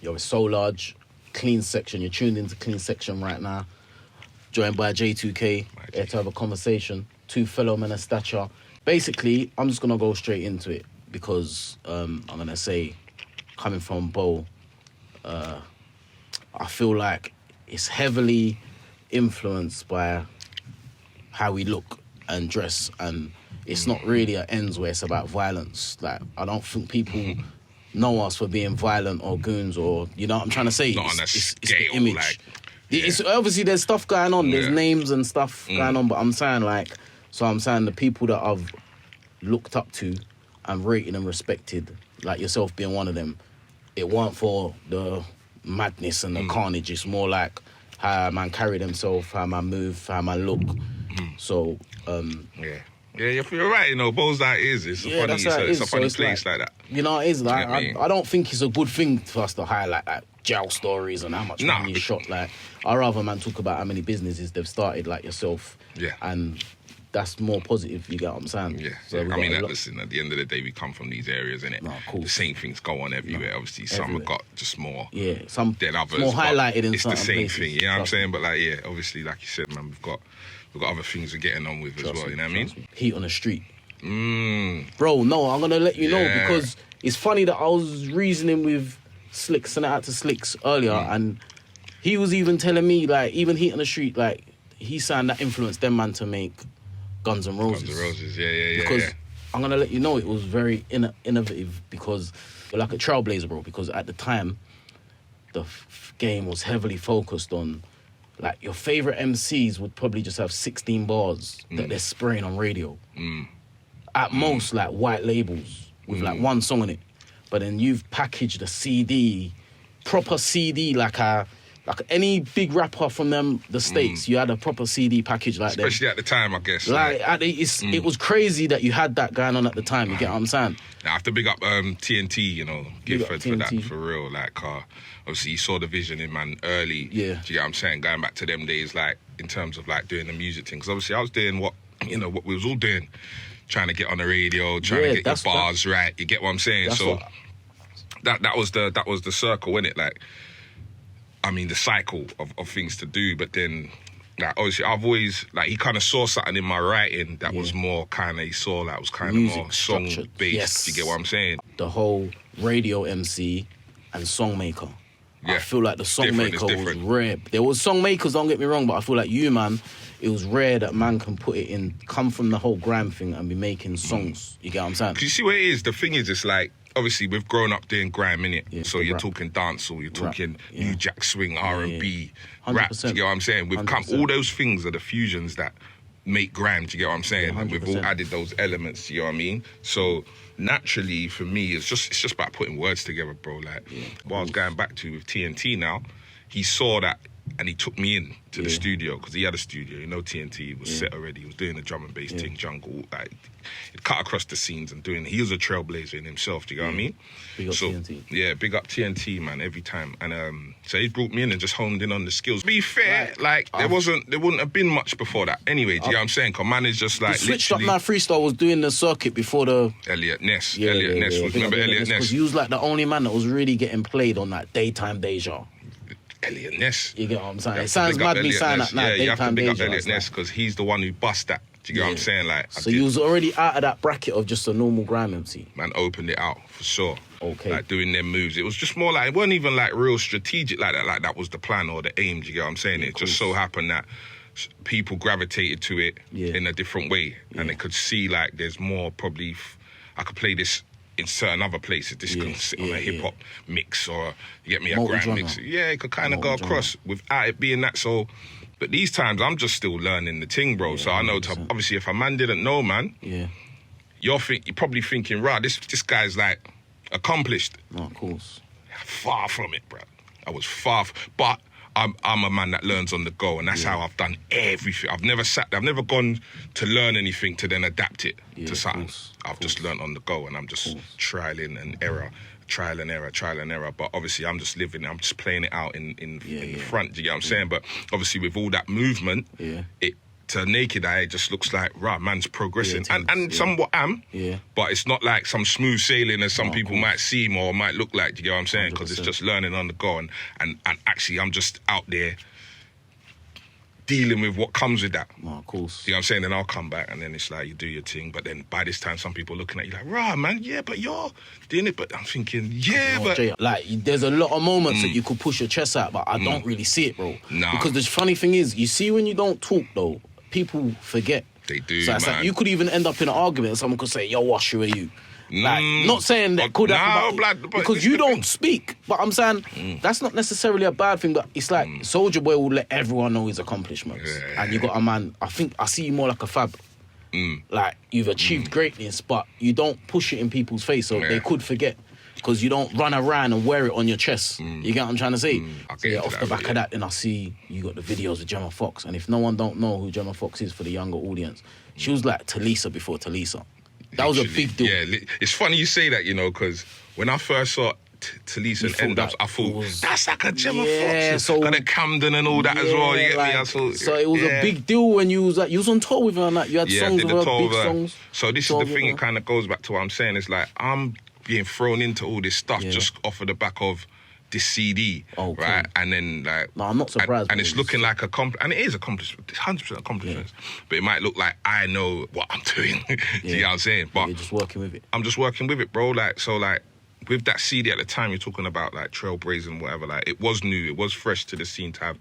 Yo, it's so large. Clean section. You're tuned into Clean Section right now. Joined by J2K. Here to have a conversation. Two fellow men of stature. Basically, I'm just going to go straight into it because I'm going to say, coming from Bo, I feel like it's heavily influenced by how we look and dress, and it's not really at ends where it's about violence. Like, I don't think people know us for being violent or goons or, you know what I'm trying to say? Not on a it's scale, the image. like, It's obviously there's stuff going on, there's names and stuff going on, but I'm saying the people that I've looked up to and rated and respected, like yourself being one of them, it weren't for the madness and the carnage. It's more like how a man carry themselves, how a man move, how a man look. So, Yeah, you're right, you know, Bo's like it is. It's a funny, it's a funny place like that. You know, it is. Like, what I mean? I don't think it's a good thing for us to highlight like jail stories and how much money is shot. Like, I'd rather man talk about how many businesses they've started, like yourself. Yeah. And that's more positive, you get what I'm saying? Yeah. So I mean, listen, at the end of the day, we come from these areas, innit? No, of course. The same things go on everywhere. Obviously, some have got just more than others. More highlighted in it's certain the same places, thing, you know what I'm saying? But like, yeah, obviously, like you said, man, we've got other things we're getting on with as well, you know what I mean? Heat on the street. Bro, no, I'm going to let you know because it's funny that I was reasoning with Slicks, and out to Slicks earlier, and he was even telling me, like, even Heat on the Street, like, he's saying that influenced them man to make Guns N' Roses. Guns N' Roses, yeah. Because I'm going to let you know it was very innovative because you're like a trailblazer, bro, because at the time, the game was heavily focused on, like, your favourite MCs would probably just have 16 bars that they're spraying on radio. At most, like, white labels with, like, one song on it. But then you've packaged a CD, proper CD, like any big rapper from the States, you had a proper CD package like that. Especially at the time, I guess. Like, it was crazy that you had that going on at the time, you get what I'm saying? I have to big up TNT, you know, Gifford for that, for real. Like, obviously, he saw the vision in man early. Yeah. Do you get what I'm saying? Going back to them days, like, in terms of, like, doing the music thing. Because obviously, I was doing what we was all doing. Trying to get on the radio, trying to get your bars right. You get what I'm saying? So that was the circle, innit? Like, I mean, the cycle of things to do. But then, like, obviously, I've always, like, he kind of saw something in my writing that was more kind of, he saw that was kind of more song-based. Yes. You get what I'm saying? The whole radio MC and songmaker. Yeah. I feel like the songmaker was rare. There was songmakers, don't get me wrong, but I feel like you, man, it was rare that man can put it in, come from the whole grime thing and be making songs. You get what I'm saying? 'Cause you see what it is? The thing is, it's like, obviously, we've grown up doing grime, innit? Yeah, so you're talking dancehall, you're talking New Jack Swing, R&B, rap, you get what I'm saying? We've come, all those things are the fusions that make grime, do you get what I'm saying? And we've all added those elements, you know what I mean? So naturally, for me, it's just about putting words together, bro. Like, what I was going back to with TNT now, he saw that and he took me in to the studio because he had a studio. You know, TNT was set already. He was doing the drum and bass thing, jungle. Like, it cut across the scenes and doing. He was a trailblazer in himself. Do you know what I mean? Big up TNT. Yeah, big up TNT, man, every time. And so he brought me in and just honed in on the skills. To be fair, like there wouldn't have been much before that. Anyway, do you know what I'm saying? Cause man is just like switched up. My freestyle was doing the circuit before the Elliot Ness. Elliot Ness was. Remember Elliot Ness? Because he was like the only man that was really getting played on that daytime Deja. Elliot Ness. You get what I'm saying? It sounds mad me saying that now. Yeah, you have to big up Elliot Ness because he's the one who bust that. Do you get what I'm saying? Like, so you was already out of that bracket of just a normal grime MC. Man opened it out for sure. Okay. Like doing them moves. It was just more like, it wasn't even like real strategic like that. Like that was the plan or the aim. Do you get what I'm saying? It just so happened that people gravitated to it in a different way, and they could see like there's more probably. I could play this in certain other places. This can sit on a hip hop mix or you get me a grand mix. Yeah, it could kind of go across without it being that. So, but these times I'm just still learning the thing, bro. So I know obviously if a man didn't know, man, you're probably thinking, right, this guy's like accomplished. No, of course. Far from it, bro. I was but I'm a man that learns on the go, and that's how I've done everything. I've never gone to learn anything to then adapt it to something. I've just learned on the go, and I'm just trial and error. But obviously, I'm just playing it out in the front. Do you get what I'm saying? But obviously, with all that movement, it to naked eye, it just looks like, right, man's progressing. Yeah, and somewhat am. Yeah. But it's not like some smooth sailing as some people might seem or might look like. Do you get what I'm saying? Because it's just learning on the go. And actually, I'm just out there dealing with what comes with that. No, of course. You know what I'm saying? Then I'll come back and then it's like you do your thing. But then by this time, some people are looking at you like, rah, man, yeah, but you're doing it. But I'm thinking, yeah, but... Jay, like, there's a lot of moments that you could push your chest out, but I don't really see it, bro. Nah. Because the funny thing is, you see when you don't talk, though, people forget. They do, so it's man. like you could even end up in an argument and someone could say, yo, what shoe are you? Like, not saying that could happen, but because you don't speak. But I'm saying that's not necessarily a bad thing. But it's like Soulja Boy will let everyone know his accomplishments, and you got a man. I think I see you more like a Fab. Like you've achieved greatness, but you don't push it in people's face, so they could forget because you don't run around and wear it on your chest. You get what I'm trying to say? So off the back of that, then I see you got the videos of Gemma Fox, and if no one don't know who Gemma Fox is for the younger audience, she was like Talisa before Talisa. That was a big deal. Yeah, it's funny you say that, you know, because when I first saw Talisa and End Ups, I thought, that's like a Gemma Fox. So, kind of Camden and all that as well, you get me? I thought, so it was a big deal when you was on tour with her and that. You had songs with her, big songs. So this is the thing, it kind of goes back to what I'm saying. It's like, I'm being thrown into all this stuff just off of the back of this CD, right? And then like, no, I'm not surprised. And it's looking like and it is accomplishment, it's 100% accomplishment. But it might look like I know what I'm doing. Do you know what I'm saying? But you're just working with it. I'm just working with it, bro. Like, so like with that CD at the time, you're talking about like trailblazing, whatever. Like, it was new, it was fresh to the scene to have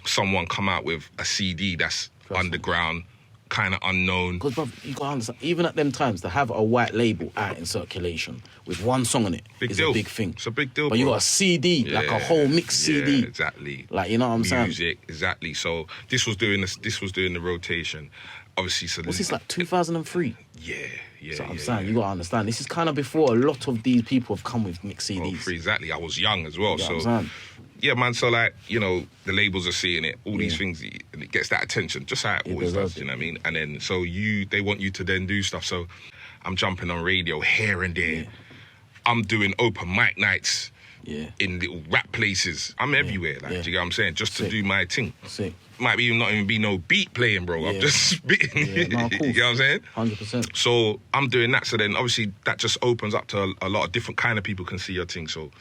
someone come out with a CD that's underground. Kind of unknown. Because, bro, you gotta understand, even at them times, to have a white label out in circulation with one song on it is a big thing. It's a big deal, But you got a CD, like a whole mixed CD. Exactly. Like, you know what I'm saying? Music, exactly. So this was doing the rotation. Obviously, so what's this, like 2003? Yeah. So I'm saying, you gotta understand, this is kind of before a lot of these people have come with mixed CDs. Exactly. I was young as well, you so. Yeah, man, so like, you know, the labels are seeing it, all these things, and it gets that attention, just how it always does, you know what I mean? And then, so they want you to then do stuff. So I'm jumping on radio here and there. Yeah. I'm doing open mic nights in little rap places. I'm everywhere, like, do you get what I'm saying? Just to do my thing. Sick. Might not even be no beat playing, bro. I'm just spitting. Yeah, no, cool. You know what I'm saying? 100%. So I'm doing that. So then, obviously, that just opens up to a lot of different kind of people can see your thing. So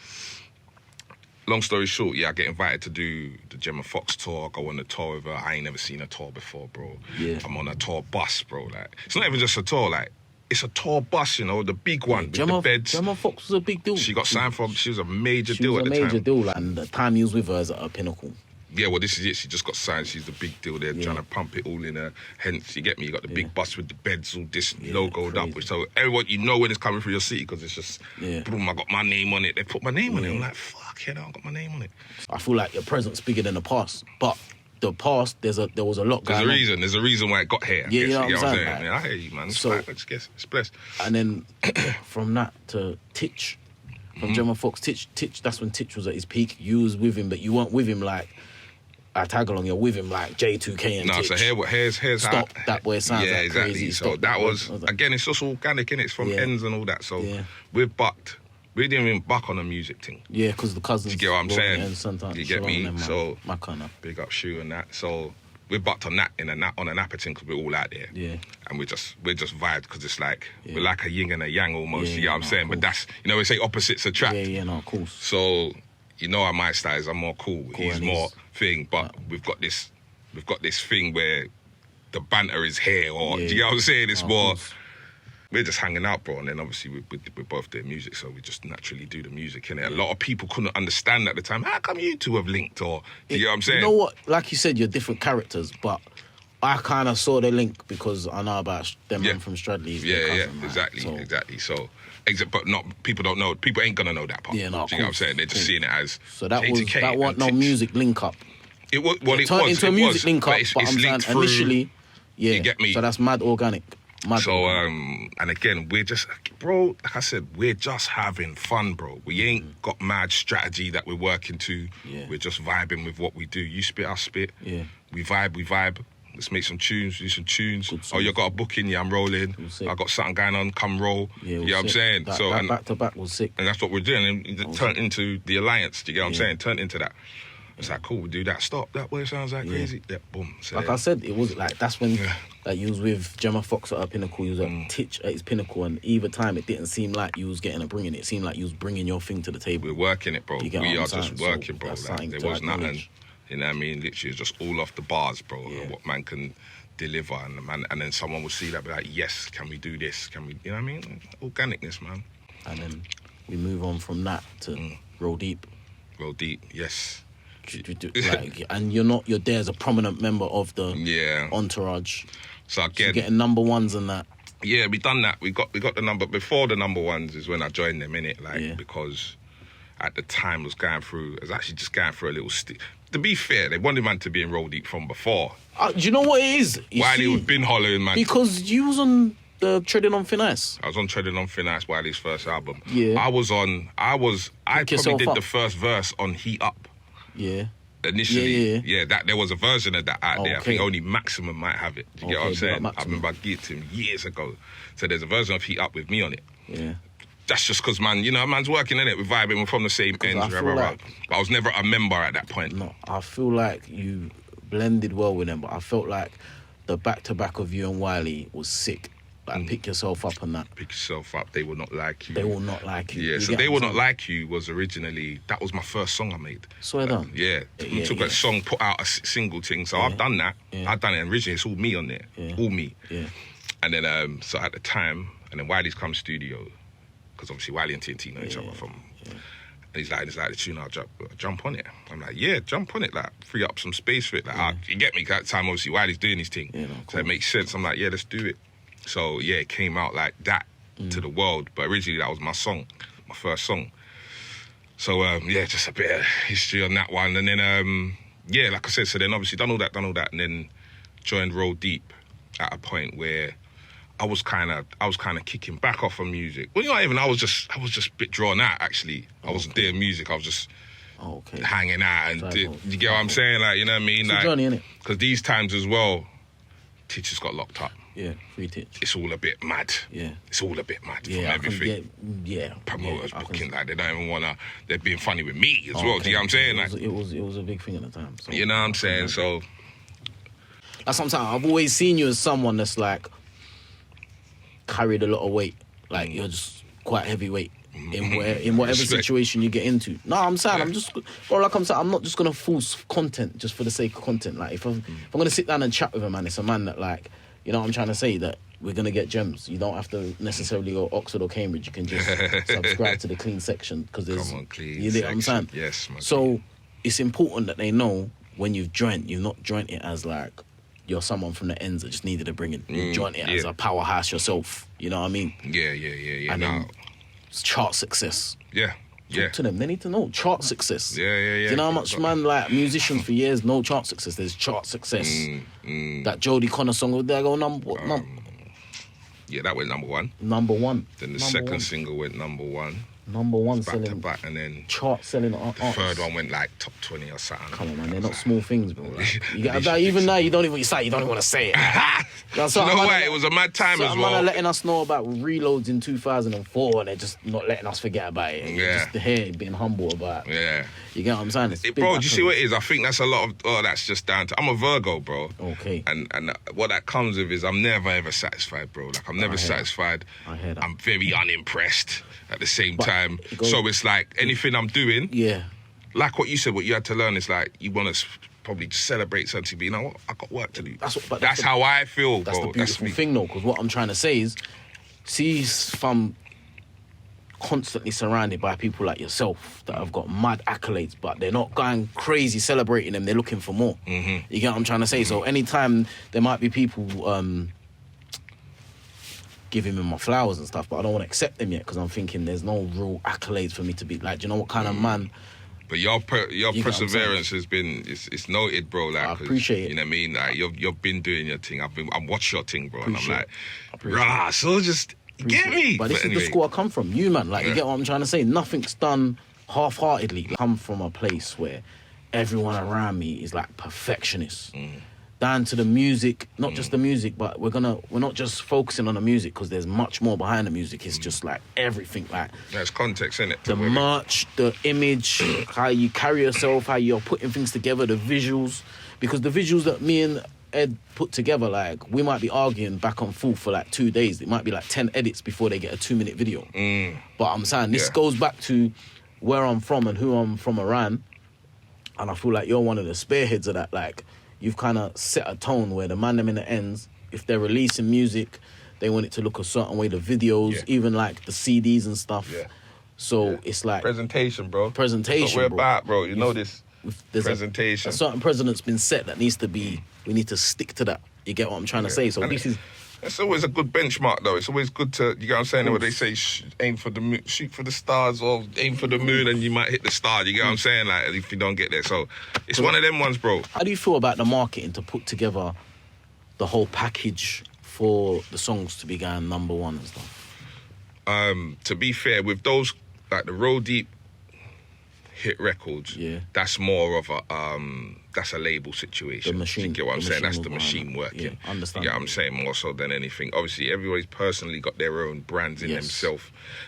long story short, I get invited to do the Gemma Fox tour. I go on the tour with her. I ain't never seen a tour before, bro. Yeah. I'm on a tour bus, bro. Like, it's not even just a tour, like, it's a tour bus, you know, the big one with the beds. Gemma Fox was a big deal. She got signed from, she was a major deal at the time. She was a major deal, like, and the time he was with her is at a pinnacle. Yeah, well, this is it. She just got signed. She's the big deal. They're trying to pump it all in her. Hence, you get me? You got the big bus with the beds, all this logoed up. So everyone, you know when it's coming through your city because it's just, boom, I got my name on it. They put my name on it. I'm like, fuck, I got my name on it. I feel like your present's bigger than the past. But the past, there was a lot going on. There's a reason why it got here. Yeah, you know what I'm saying? Like, I hear you, man. It's blessed. And then from that to Titch, from Gemma Fox, Titch, that's when Titch was at his peak. You was with him, but you weren't with him like, I tag along, you're with him like J2K and Titch. So here's Stop, how... that boy sounds like exactly. crazy. So Stop, that was again, it's just organic, innit? It's from ends and all that. So we're bucked. We didn't even buck on a music thing. Yeah, because the cousins... Do you get what I'm saying? You get me? Them, so, my kind of. Big up Shoe and that. So we're bucked on that on an apple thing because we're all out there. Yeah. And we're just vibed because it's like, we're like a yin and a yang almost, you get what I'm saying? But that's, you know, we say opposites attract. Yeah, no, of course. So, you know how my style is, I'm more cool. He's more thing, but we've got this thing where the banter is here, or do you know what I'm saying? It's more, we're just hanging out, bro, and then obviously we're both doing music, so we just naturally do the music, innit? A lot of people couldn't understand at the time, how come you two have linked, or, do you know what I'm saying? You know what, like you said, you're different characters, but I kind of saw the link because I know about them men from Stradley. Exactly. So, but people don't know. People ain't gonna know that part. Yeah, no, do you know what I'm saying? They're just seeing it as so that J2K that wasn't no music link up. It was. Well, it turned was into a music link up, but it's I'm saying through, initially, you get me. So that's mad organic. And again, we're just, bro, like I said, we're just having fun, bro. We ain't got mad strategy that we're working to. Yeah. We're just vibing with what we do. You spit, I spit. Yeah. We vibe. Let's make some tunes, do some tunes. Oh, you got a booking? Yeah, I'm rolling. I got something going on, come roll. Yeah, you know what I'm saying? That back to back was sick. And that's what we're doing. And it turned into the alliance, do you get what I'm saying? Turned into that. It's like, cool, we do that. Stop, that word sounds like crazy. Yeah, boom. So, like I said, it was like, that's when like you was with Gemma Fox at her pinnacle, you was at Titch at his pinnacle, and either time it didn't seem like you was getting a bringing. It seemed like you was bringing your thing to the table. We're working it, bro. We are just working, bro. Like, there was nothing, you know what I mean? Literally, it's just all off the bars, bro. And what man can deliver, and then someone will see that, be like, yes, can we do this? Can we, you know what I mean? Organicness, man. And then we move on from that to Roll Deep. Roll Deep, yes. Like, and you're there as a prominent member of the entourage. So again, you're getting number ones and that. Yeah, we done that. We got the number before the number ones is when I joined them, innit? Like because at the time I was actually just going through a little to be fair, they wanted man to be in Roll Deep from before. Do you know what it is? Wiley was been hollering, man. Because you was on the Treading on Thin Ice. I was on Treading on Thin Ice, Wiley's first album. Yeah. I probably did the first verse on Heat Up. Yeah. Initially, that there was a version of that out there. I think only Maximum might have it. Do you get what I'm saying? I remember I gave it to him years ago. So there's a version of Heat Up with me on it. Yeah. That's just because, man, you know, man's working in it, we're vibing, we're from the same ends, but I was never a member at that point. No, I feel like you blended well with them, but I felt like the back-to-back of you and Wiley was sick. Like, pick yourself up and that. Pick yourself up, They Will Not Like You. They Will Not Like You. Yeah, so They Will Not Like You was originally, that was my first song I made. Swear down. Yeah, we took a song, put out a single thing, so I've done that. I've done it, and originally it's all me on there. All me. Yeah. And then, so at the time, and then Wiley's come studio, because obviously Wiley and TNT know each other from... And he's like, the tune, I'll jump on it. I'm like, yeah, jump on it, like, free up some space for it. Like, you get me, because at the time, obviously, Wiley's doing his thing. Yeah, no, so it makes sense. I'm like, yeah, let's do it. So, yeah, it came out like that to the world. But originally, that was my song, my first song. So, just a bit of history on that one. And then, like I said, so then obviously done all that, and then joined Roll Deep at a point where I was kind of kicking back off of music. Well, not even. I was just a bit drawn out. Actually, I wasn't doing music. I was just hanging out, and you get what I'm saying? Like, you know what I mean? It's like, a journey, innit? Because these times as well, teachers got locked up. Yeah, free Titch. It's all a bit mad. Yeah, it's all a bit mad from everything. Promoters booking like they don't even wanna. They're being funny with me as well. Do you know what I'm saying? It was a big thing at the time. So. You know what I'm saying? So. Like sometimes I've always seen you as someone that's like carried a lot of weight. Like you're just quite heavyweight in whatever situation you get into. No, I'm saying I'm not just gonna force content just for the sake of content. Like if I'm gonna sit down and chat with a man, it's a man that like, you know what I'm trying to say, that we're gonna get gems. You don't have to necessarily go Oxford or Cambridge. You can just subscribe to the clean section because there's. Come on, clean you know what I'm saying? Yes, man. So it's important that they know when you've not joined it as like you're someone from the ends that just needed to bring it. You joined it as a powerhouse yourself. You know what I mean? Yeah. And then chart success. Yeah. Talk to them. They need to know chart success. Yeah. Do you know how much like musicians for years no chart success? There's chart success. That Jodie Connor song, would there go number? Yeah, that went number one. Number one. Then the second single went number one. Number one back selling to back, and then chart selling. The third one went like top 20 or something. Come on, man, they're not small things, bro. Like, even now, you don't even want to say it. You know what? It was a mad time as well. Man are letting us know about reloads in 2004, and they're just not letting us forget about it. Yeah. Just here being humble about it. Yeah. You get what I'm saying? Bro, do you see what it is? I think that's a lot of. Oh, that's just down to. I'm a Virgo, bro. Okay. And what that comes with is I'm never ever satisfied, bro. Like I'm never satisfied. I hear that. I'm very unimpressed at the same time. So it's like anything I'm doing. Yeah. Like what you said, what you had to learn is like you want to probably celebrate something, but you know what? I got work to do. That's how I feel, bro. That's the beautiful thing, though, because what I'm trying to say is, see if I'm constantly surrounded by people like yourself that have got mad accolades, but they're not going crazy celebrating them. They're looking for more. You get what I'm trying to say? So anytime there might be people giving me my flowers and stuff, but I don't want to accept them yet because I'm thinking there's no real accolades for me to be like, do you know what kind of man? But your perseverance has been it's noted, bro. Like, I appreciate it. You know what I mean? Like you've been doing your thing. I'm watching your thing, bro. And I'm like, rah, so just get me. But this is the school I come from. You, man. Like, you get what I'm trying to say? Nothing's done half-heartedly. I come from a place where everyone around me is like perfectionists. down to the music, not just the music, but we're not just focusing on the music because there's much more behind the music. It's just like everything, like there's context in it. The merch, the image, how you carry yourself, how you're putting things together, the visuals. Because the visuals that me and Ed put together, like, we might be arguing back and forth for like 2 days. It might be like 10 edits before they get a 2-minute video. But I'm saying this goes back to where I'm from and who I'm from around. And I feel like you're one of the spearheads of that. Like, you've kind of set a tone where the man them in the ends, if they're releasing music, they want it to look a certain way. The videos, even like the CDs and stuff. So it's like presentation, bro. Presentation. That's what we're about, bro. You know this. There's presentation. A certain precedent's been set that needs to be. We need to stick to that. You get what I'm trying to say? So this is. It's always a good benchmark, though. It's always good to, you get what I'm saying? What they say, aim for the moon, shoot for the stars, or aim for the moon, and you might hit the star. You get what I'm saying? Like, if you don't get there, so it's one of them ones, bro. How do you feel about the marketing to put together the whole package for the songs to be going #1 and stuff? To be fair, with those like the Roll Deep hit records, that's more of a that's a label situation. The machine. You get what I'm saying? That's the machine working. Yeah, understand. Yeah, I'm saying more so than anything. Obviously, everybody's personally got their own brands in themselves.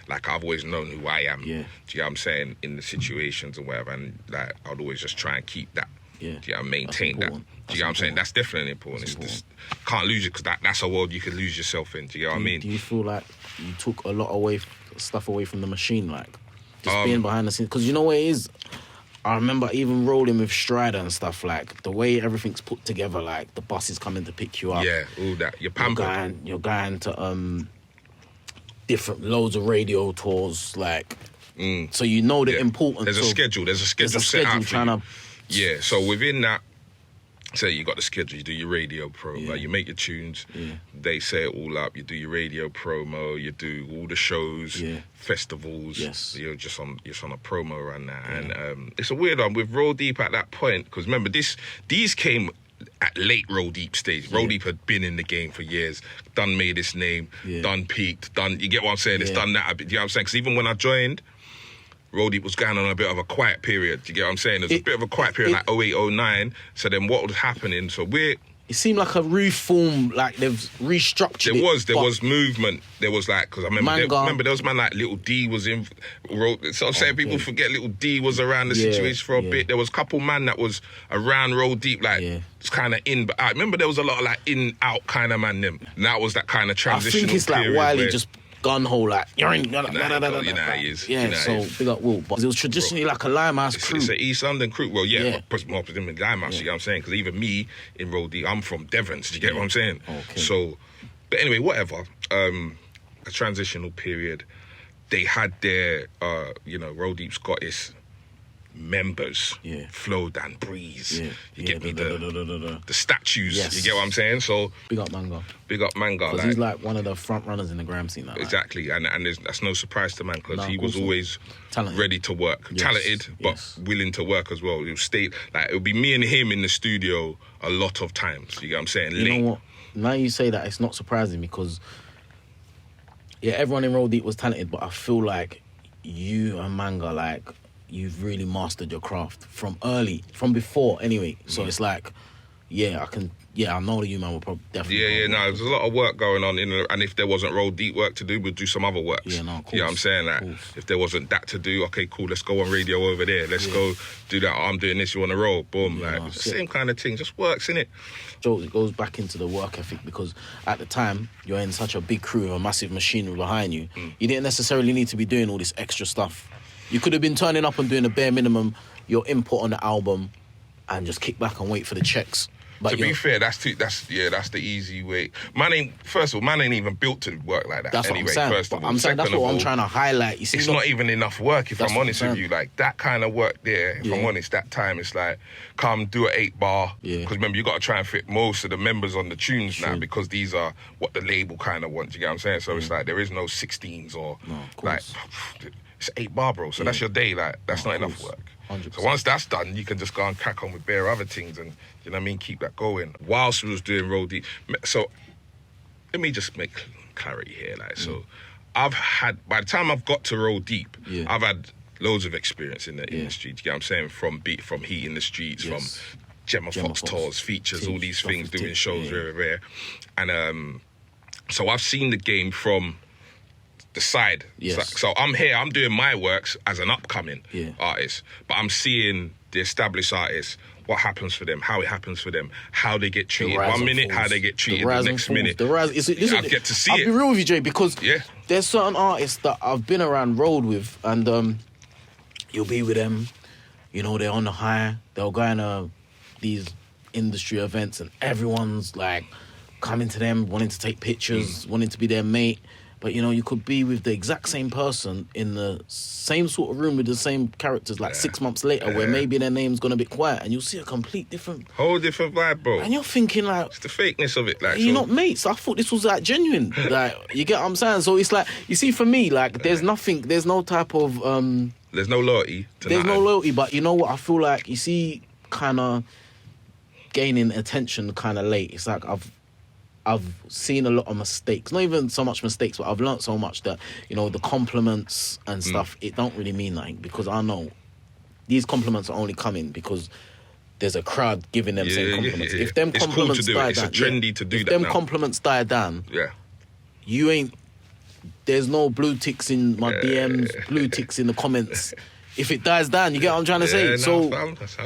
Like, I've always known who I am. Yeah. Do you know what I'm saying? In the situations and whatever, and like I'd always just try and keep that. Yeah. Do you know, maintain that. Do you know what I'm saying? That's definitely important. It's just, can't lose it because that's a world you could lose yourself in. Do you know what I mean? Do you feel like you took a lot stuff away from the machine, like just being behind the scenes? Because you know what it is. I remember even rolling with Strider and stuff, like the way everything's put together, like the buses coming to pick you up. Yeah, all that. You're pampered. You're going to different loads of radio tours, like so you know the importance. There's a schedule. There's a schedule set out for you. Yeah, so within that, say you got the schedule, you do your radio promo, like you make your tunes, they set it all up, you do your radio promo, you do all the shows, festivals, you're just on a promo run now. And it's a weird one with Roll Deep at that point, because remember, these came at late Roll Deep stage. Roll Deep had been in the game for years, done made its name, done peaked, you get what I'm saying? It's done that a bit, you know what I'm saying? Because even when I joined, Roll Deep was going on a bit of a quiet period. Do you get what I'm saying? There's a bit of a quiet period, like 08, 09. So then what was happening? So it seemed like a reform, like they've restructured There was movement. There was like, because I remember there was man like Little D was in. So I'm saying people forget Little D was around the situation for a bit. There was a couple man that was around Roll Deep, like it's kind of in, but I remember there was a lot of like in, out kind of man them. And that was that kind of transitional I think it's like Wiley just gun-hole, like you're in. You know how he is. Yeah, so big up Will. But it was traditionally like a Limehouse crew. It's an East London crew. Well, but more predominantly Limehouse, you get what I'm saying? Because even me in Roll Deep, I'm from Devon, so you get what I'm saying? Okay. So, but anyway, whatever. A transitional period. They had their, Roll Deep's got its members, Flow, Dan, Breeze. You get me, the statues. You get what I'm saying? So big up Manga. Because he's like one of the front runners in the gram scene. Exactly, and that's no surprise to man, because he was always ready to work, talented, but willing to work as well. It would be me and him in the studio a lot of times. You get what I'm saying? You know what? Now you say that, it's not surprising because everyone in Roll Deep was talented, but I feel like you and Manga, like, you've really mastered your craft from before anyway. So it's like, I know that you man will probably definitely. There's a lot of work going on and if there wasn't Roll Deep work to do, we'd do some other work. Yeah, no, of course. You know what I'm saying? Like, if there wasn't that to do, okay, cool, let's go on radio over there. Let's go do that. I'm doing this, you want to roll? Boom. It's the same kind of thing, just works, innit? Joe, it goes back into the work ethic, because at the time, you're in such a big crew, a massive machinery behind you. You didn't necessarily need to be doing all this extra stuff. You could have been turning up and doing the bare minimum, your input on the album, and just kick back and wait for the checks. But to be fair, that's the easy way. Man ain't even built to work like that. That's anyway, what I'm saying. First of all, I'm saying that's what I'm trying to highlight. You see, it's not even enough work, if I'm honest with you. Like, that kind of work there, if I'm honest, that time it's like, come do an 8-bar. Because remember, you got to try and fit most of the members on the tunes now, because these are what the label kind of wants. You get what I'm saying? So it's like there is no 16s or like. It's 8-bar, bro. So that's your day. Like, that's not enough work. 100%. So once that's done, you can just go and crack on with bare other things, and you know what I mean, keep that going. Whilst we was doing Roll Deep, so let me just make clarity here. Like, so I've had, by the time I've got to Roll Deep, I've had loads of experience in the industry. Do you get what I'm saying? From heating the streets, from Gemma Fox tours, features, all these things, doing shows, rare. And so I've seen the game from the side. Yes. So I'm here, I'm doing my works as an upcoming artist, but I'm seeing the established artists, what happens for them, how it happens for them, how they get treated 1 minute, how they get treated the next minute. I get to see I'll be real with you, Jay, because there's certain artists that I've been around road with, and you'll be with them, you know, they're on the high, they'll go in these industry events, and everyone's like coming to them, wanting to take pictures, wanting to be their mate. But, you know, you could be with the exact same person in the same sort of room with the same characters, like 6 months later, where maybe their name's gone a bit quiet, and you'll see a complete different... Whole different vibe, bro. And you're thinking, like... It's the fakeness of it, like... You're not mates. I thought this was, like, genuine. Like, you get what I'm saying? So it's like, you see, for me, like, there's no type of... there's no loyalty to There's nothing. no loyalty, but you know what? I feel like, you see, kind of gaining attention kind of late. It's like I've seen a lot of mistakes. Not even so much mistakes, but I've learnt so much that, you know, the compliments and stuff, it don't really mean nothing, because I know these compliments are only coming because there's a crowd giving them same compliments. If them it's compliments cool to do die it. It's down, trendy to do if that them now. compliments die down, you ain't... There's no blue ticks in my DMs, blue ticks in the comments. If it dies down, you get what I'm trying to say? So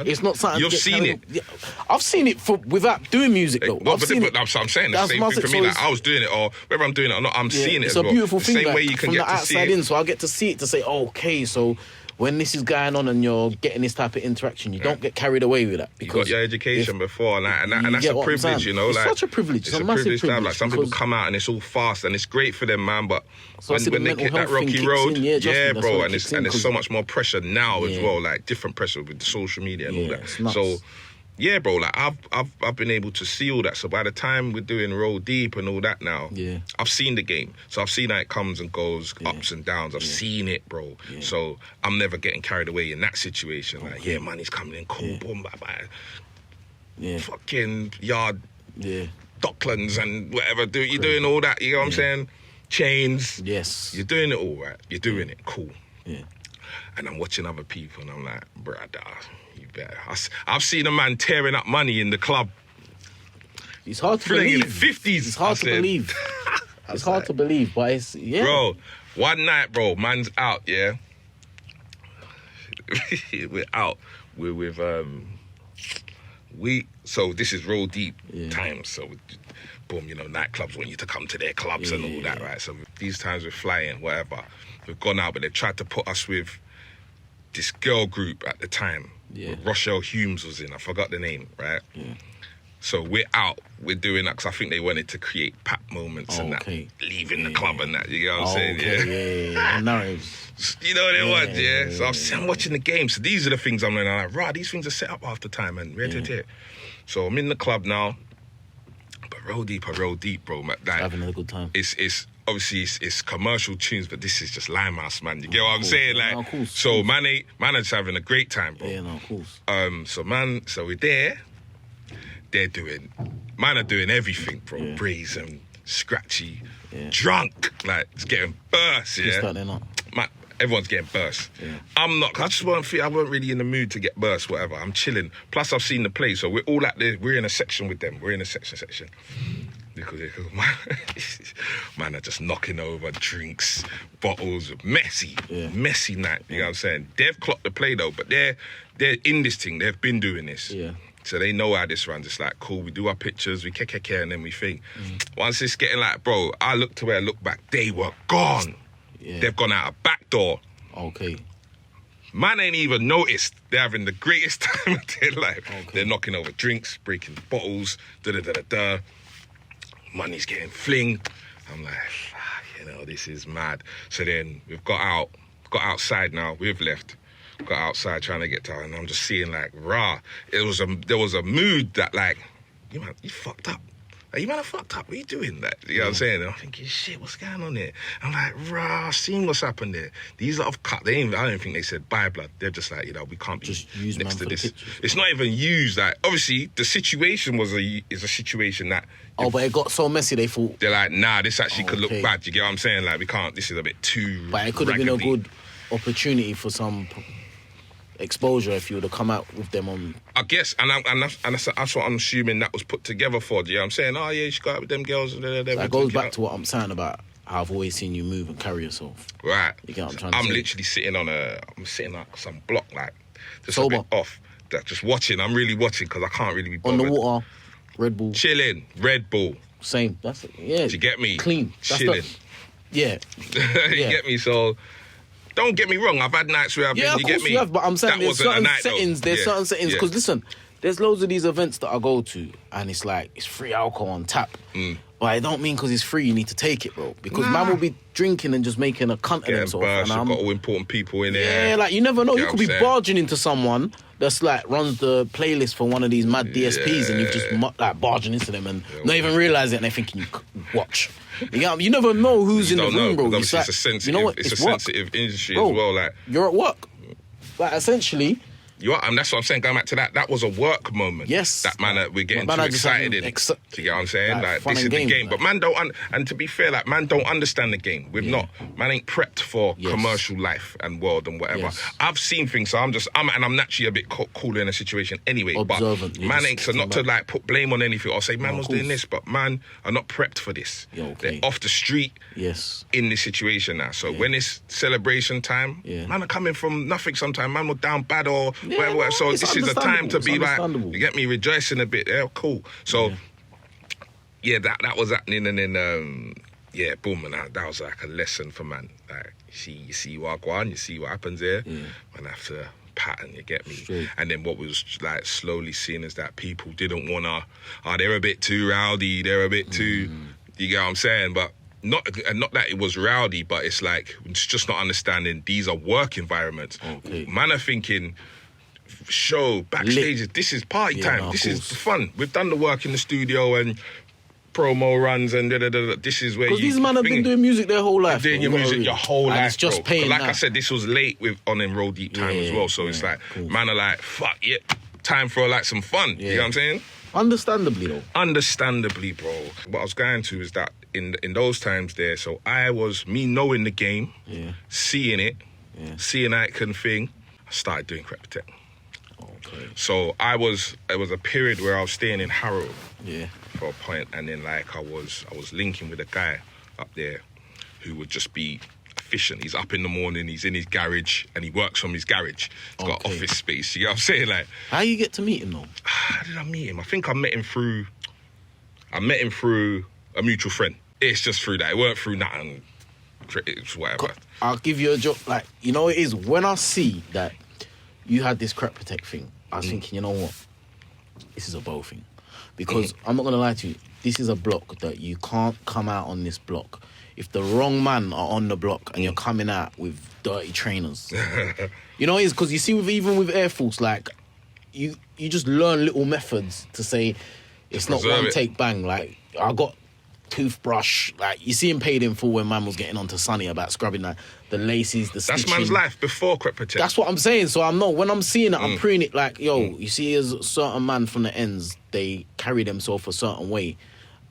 it's not something... You've seen it. I've seen it without doing music, though. I'm saying the same thing for me. Like, I was doing it, or whether I'm doing it or not, I'm seeing it it's as well. It's a beautiful the thing, same like, way you can from get the to see outside it. in, so I get to see it to say, okay, so when this is going on and you're getting this type of interaction, you don't get carried away with that. You got your education before, and that's a privilege, you know. It's like, such a privilege. It's a massive privilege to have. Like, some people come out and it's all fast, and it's great for them, man. But when they hit that rocky road, bro, and there's so much more pressure now as well, like different pressure with the social media and all that. So. Yeah, bro, like I've been able to see all that. So by the time we're doing Roll Deep and all that now, I've seen the game. So I've seen how it comes and goes, ups and downs. I've seen it, bro. So I'm never getting carried away in that situation. Like, money's coming in, cool, boom, bye-bye. Fucking yard, Docklands and whatever. You're doing all that, you know what I'm saying? Chains. Yes. You're doing it all right. You're doing it, cool. Yeah. And I'm watching other people and I'm like, brother, you better. I've seen a man tearing up money in the club. It's hard to believe. 50s. It's hard to believe. It's hard to believe, but it's, Bro, one night, bro, man's out, yeah? We're out. We're with, so this is Roll Deep times, so boom, you know, nightclubs want you to come to their clubs and all that, right? So these times we're flying, whatever. We've gone out, but they tried to put us with this girl group at the time. Rochelle Humes was in, I forgot the name, right? So we're out, we're doing that because I think they wanted to create pap moments and that, leaving the club and that, you know what I'm saying? You know what they want, So I'm watching the game. So these are the things I'm learning. I'm like, these things are set up half the time, and So I'm in the club now, but I roll deep, bro. Like, having a good time. It's obviously it's commercial tunes, but this is just Limehouse, man. You get what I'm saying? Like, of course. So man are just having a great time, bro. Yeah, no, of course. So we're there. Man are doing everything, bro. Brazen, scratchy, drunk, like it's getting burst. Man, everyone's getting burst. I'm not. I wasn't really in the mood to get burst. Whatever. I'm chilling. Plus, I've seen the play, so we're all at the. We're in a section with them. We're in a section. Because man are just knocking over drinks, bottles, messy night. You know what I'm saying? They've clocked the play though, but they're in this thing. They've been doing this. So they know how this runs. It's like, cool, we do our pictures, we care, and then we think. Once it's getting like, bro, I look to where I look back, they were gone. They've gone out a back door. Okay. Man ain't even noticed. They're having the greatest time of their life. They're knocking over drinks, breaking bottles, da-da-da-da-da. Money's getting fling. I'm like, you know, this is mad. So then we've got outside now, we've left. Got outside trying to get to her, and I'm just seeing like, there was a mood that like, you fucked up. Like, you man are fucked up. What are you doing? Like, you know what I'm saying? And I'm thinking, shit, what's going on there? I'm like, seeing what's happened there. These lot of cut. I don't think they said buy blood. They're just like, you know, we can't be just use next to this. Pictures. It's not even used. Like, obviously, the situation is a situation that. But it got so messy. They thought they're like, nah, this actually could look bad. You get what I'm saying? Like, we can't. This is a bit too. But it could have been a good opportunity for some exposure if you would have come out with them on. I guess, and that's what I'm assuming that was put together for. Do you know what I'm saying? Oh yeah, you should go out with them girls. That goes back to what I'm saying about how I've always seen you move and carry yourself. Right. You get what I'm trying to say? I'm literally sitting on some block, like just Sober. a bit off. That just watching. I'm really watching because I can't really be bothered. On the water, Red Bull. Chilling, Red Bull. Same. That's it. Yeah. Do you get me? Clean. Chilling. Yeah. You get me? So don't get me wrong. I've had nights where I've been. You get me? You have, but I'm saying that there's certain settings. There's certain settings because listen, there's loads of these events that I go to, and it's like it's free alcohol on tap. But it don't mean because it's free you need to take it, bro. Because man will be drinking and just making a cunt of themselves. You've got all important people in there. Yeah, like you never know. You You could be barging into someone that's like runs the playlist for one of these mad DSPs, and you've just like barging into them and not even realise it, and they're thinking you watch. You never know who's in the room, bro. It's like, a sensitive, you know what? it's a work. sensitive industry bro, as well. Like you're at work, like essentially. You are, and that's what I'm saying. Going back to that was a work moment. Yes, that man that we're getting too excited in. Do you get what I'm saying? Like this is the game, but man don't. And to be fair, like man don't understand the game. We've not. Man ain't prepped for commercial life and world and whatever. I've seen things, so I'm naturally a bit cool in a situation anyway. Observant. But man ain't, so not to like put blame on anything or say man was doing this, but man are not prepped for this. They're off the street. In this situation now. So when it's celebration time, man are coming from nothing. Sometimes man were down bad or. Whatever. So this is the time to be like, you get me, rejoicing a bit. Yeah, cool. So, that was happening, and then boom, and that was like a lesson for man. Like, you see what go on, you see what happens there, man. Have to pattern, you get me. Straight. And then what was like slowly seen is that people didn't wanna. They're a bit too rowdy. They're a bit too. You get what I'm saying, but. Not that it was rowdy, but it's like it's just not understanding these are work environments. Man are thinking show backstage. This is party time. This is fun. We've done the work in the studio and promo runs and this is where you. Because these men have been doing music their whole life. Doing your music your whole life. It's just paying. Like I said, this was late on in Roll Deep time as well. So it's like man are like fuck it, time for like some fun. You know what I'm saying? Understandably though. Understandably, bro. What I was going to is that in those times there, so I was me knowing the game, seeing it, seeing that kind of thing. I started doing Crep Tech. So it was a period where I was staying in Harrow for a point, and then like I was linking with a guy up there who would just be efficient. He's up in the morning, he's in his garage, and he works from his garage. He's got office space. You know what I'm saying? Like, how you get to meet him though? How did I meet him? I think I met him through a mutual friend. It's just through that. It weren't through nothing. It's whatever. I'll give you a job. Like, you know what it is? When I see that you had this Crep Protect thing, I was thinking, you know what? This is a bow thing. Because I'm not going to lie to you, this is a block that you can't come out on this block. If the wrong man are on the block and you're coming out with dirty trainers. You know what it is? Because you see, even with Air Force, like, you just learn little methods to say, it's not one take bang. Like, I got toothbrush. Like, you see him paid in full when man was getting onto Sonny about scrubbing like the laces, the stitching. That's man's life before Crep Protect. That's what I'm saying. So I'm not, when I'm seeing it, I'm preying it like, yo, you see as a certain man from the ends, they carry themselves a certain way.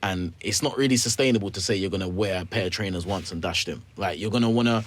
And it's not really sustainable to say you're going to wear a pair of trainers once and dash them. Like, you're going to want to...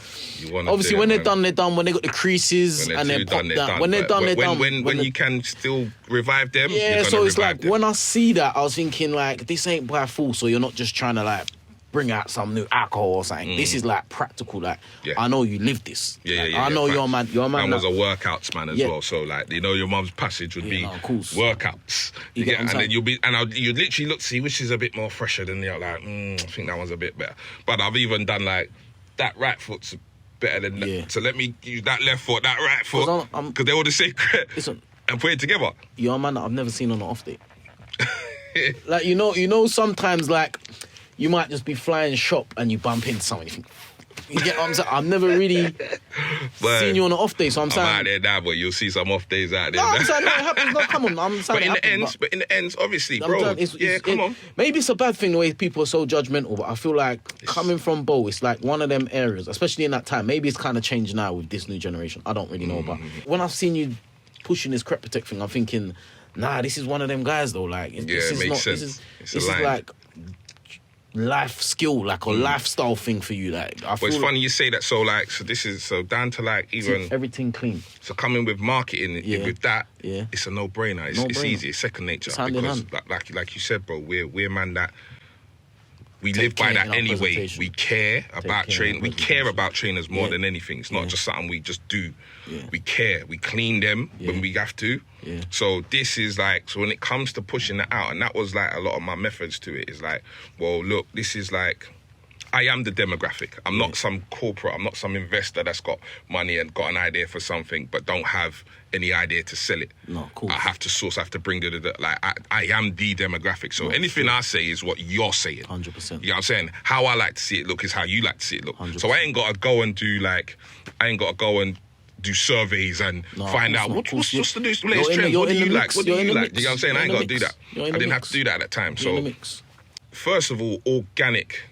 Obviously, when they're done, they're done. When they got the creases and they're popped down. When they're done, they're done. When you can still revive them, yeah, so it's like, when I see that, I was thinking, like, this ain't by force, so you're not just trying to, like, bring out some new alcohol or something. This is, like, practical. Like, I know you live this. I know you're a man. You're a man. Man was a workouts man as well. So, like, you know, your mum's passage would be workouts. And then you'll be... And you literally look, see, which is a bit more fresher than the other. Like, I think that one's a bit better. But I've even done, like, that right foot's better than that. So let me use that left foot, that right foot. Because they're all the same listen, and put it together. You're a man that I've never seen on an off day. Like, you know, sometimes, like... You might just be flying shop and you bump into someone. You get what I'm saying? I've never really seen you on an off day, so I'm saying... I'm out there now, but you'll see some off days out there. No, I'm saying, no, it happens. No, come on. I'm saying but in the ends, obviously, bro. Come on. Maybe it's a bad thing the way people are so judgmental, but I feel like coming from Bo, it's like one of them areas, especially in that time. Maybe it's kind of changed now with this new generation. I don't really know, but when I've seen you pushing this Crep Protect thing, I'm thinking, nah, this is one of them guys, though. Like, this is makes not... sense. This is like... life skill, like a lifestyle thing for you. Like, I But feel it's funny you say that. So like, so this is so down to like even everything clean. So coming with marketing with that, it's a no-brainer. It's easy. It's second nature It's hand in because hand. like you said, bro, we're man that. We Take live by care that in our anyway. presentation. We care about care in training. our We care presentation. about trainers more than anything. It's not just something we just do. We care. We clean them when we have to. So this is like, so when it comes to pushing that out, and that was like a lot of my methods to it, is like, well, look, this is like, I am the demographic. I'm not some corporate. I'm not some investor that's got money and got an idea for something but don't have any idea to sell it. No, cool. I have to source. I have to bring like I am the demographic. So anything I say is what you're saying. 100%. You know what I'm saying? How I like to see it look is how you like to see it look. 100%. So I ain't got to go and do surveys and find out what's the latest trend. What do you like? What do you like? You know what I'm saying? I ain't got to do that. I didn't have to do that at that time. So first of all, organic.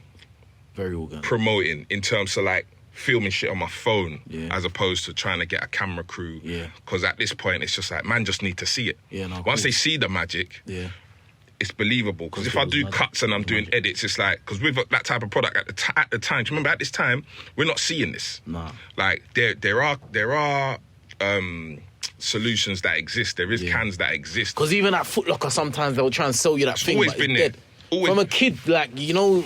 Very organic. Promoting in terms of like filming shit on my phone as opposed to trying to get a camera crew. Because at this point, it's just like, man just need to see it. Once they see the magic, it's believable. Because if I do cuts and I'm doing edits, it's like, because with that type of product at the time, do you remember at this time, we're not seeing this. Nah. Like there are solutions that exist. There is cans that exist. Because even at Foot Locker, sometimes they'll try and sell you that thing. Always but been it's there. dead. Always. From a kid, like, you know,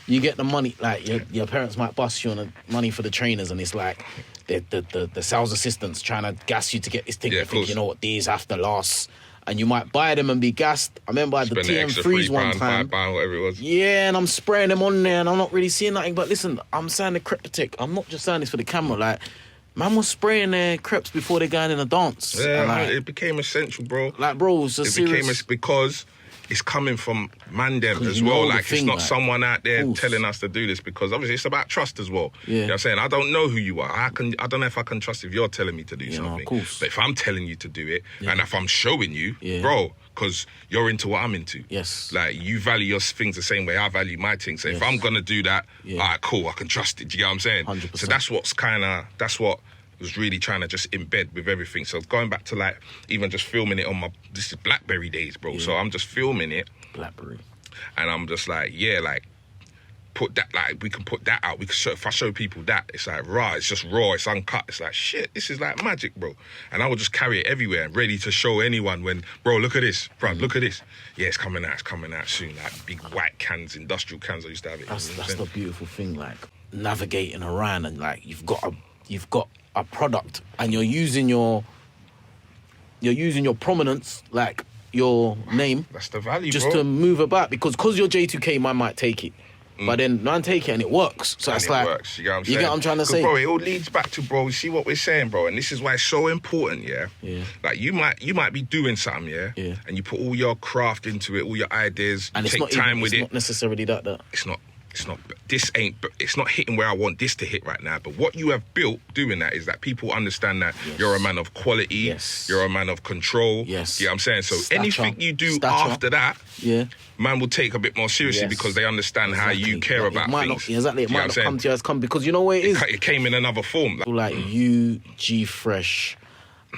you get the money, like your parents might bust you on the money for the trainers, and it's like the sales assistants trying to gas you to get this thing. You think, you know what, these have to last. And you might buy them and be gassed. I remember I had the TM3s one time. £5, whatever it was. Yeah, and I'm spraying them on there and I'm not really seeing nothing. But listen, I'm saying the Crep Tech. I'm not just saying this for the camera. Like, man was spraying their crepes before they going in a dance. Yeah, and like, it became essential, bro. Like, bro, it's a serious... because it's coming from man them as well. Like, it's not someone out there telling us to do this, because obviously it's about trust as well. You know what I'm saying? I don't know who you are. I don't know if I can trust if you're telling me to do something. No, but if I'm telling you to do it, and if I'm showing you, bro, because you're into what I'm into. Yes. Like, you value your things the same way I value my things. So if I'm going to do that, all right, cool, I can trust it. Do you get what I'm saying? 100%. So that's what was really trying to just embed with everything. So going back to like even just filming it on this is BlackBerry days, bro. So I'm just filming it. BlackBerry. And I'm just like, like put that, like we can put that out. We can show, if I show people that, it's like it's just raw, it's uncut. It's like shit, this is like magic, bro. And I would just carry it everywhere, ready to show anyone when, bro, look at this, bro, look at this. Yeah, it's coming out soon. Like big white cans, industrial cans I used to have it. That's the beautiful thing, like navigating around and like you've got a product and you're using your prominence, like your name. That's the value, just bro. to move about, because you're J2K, man might take it. But then man take it and it works. So it's like, works. You get what I'm saying? You get what I'm trying to say? Bro, it all leads back to, bro, you see what we're saying, bro, and this is why it's so important, yeah? Like you might be doing something, yeah? And you put all your craft into it, all your ideas, and you take time with it. It's not necessarily that. It's not hitting where I want this to hit right now. But what you have built doing that is that people understand that you're a man of quality, you're a man of control. Yes. You know what I'm saying? So anything you do after that, man will take a bit more seriously because they understand how you care about things. It might not come to you as come, because you know what it is? It came in another form. Like you, G-Fresh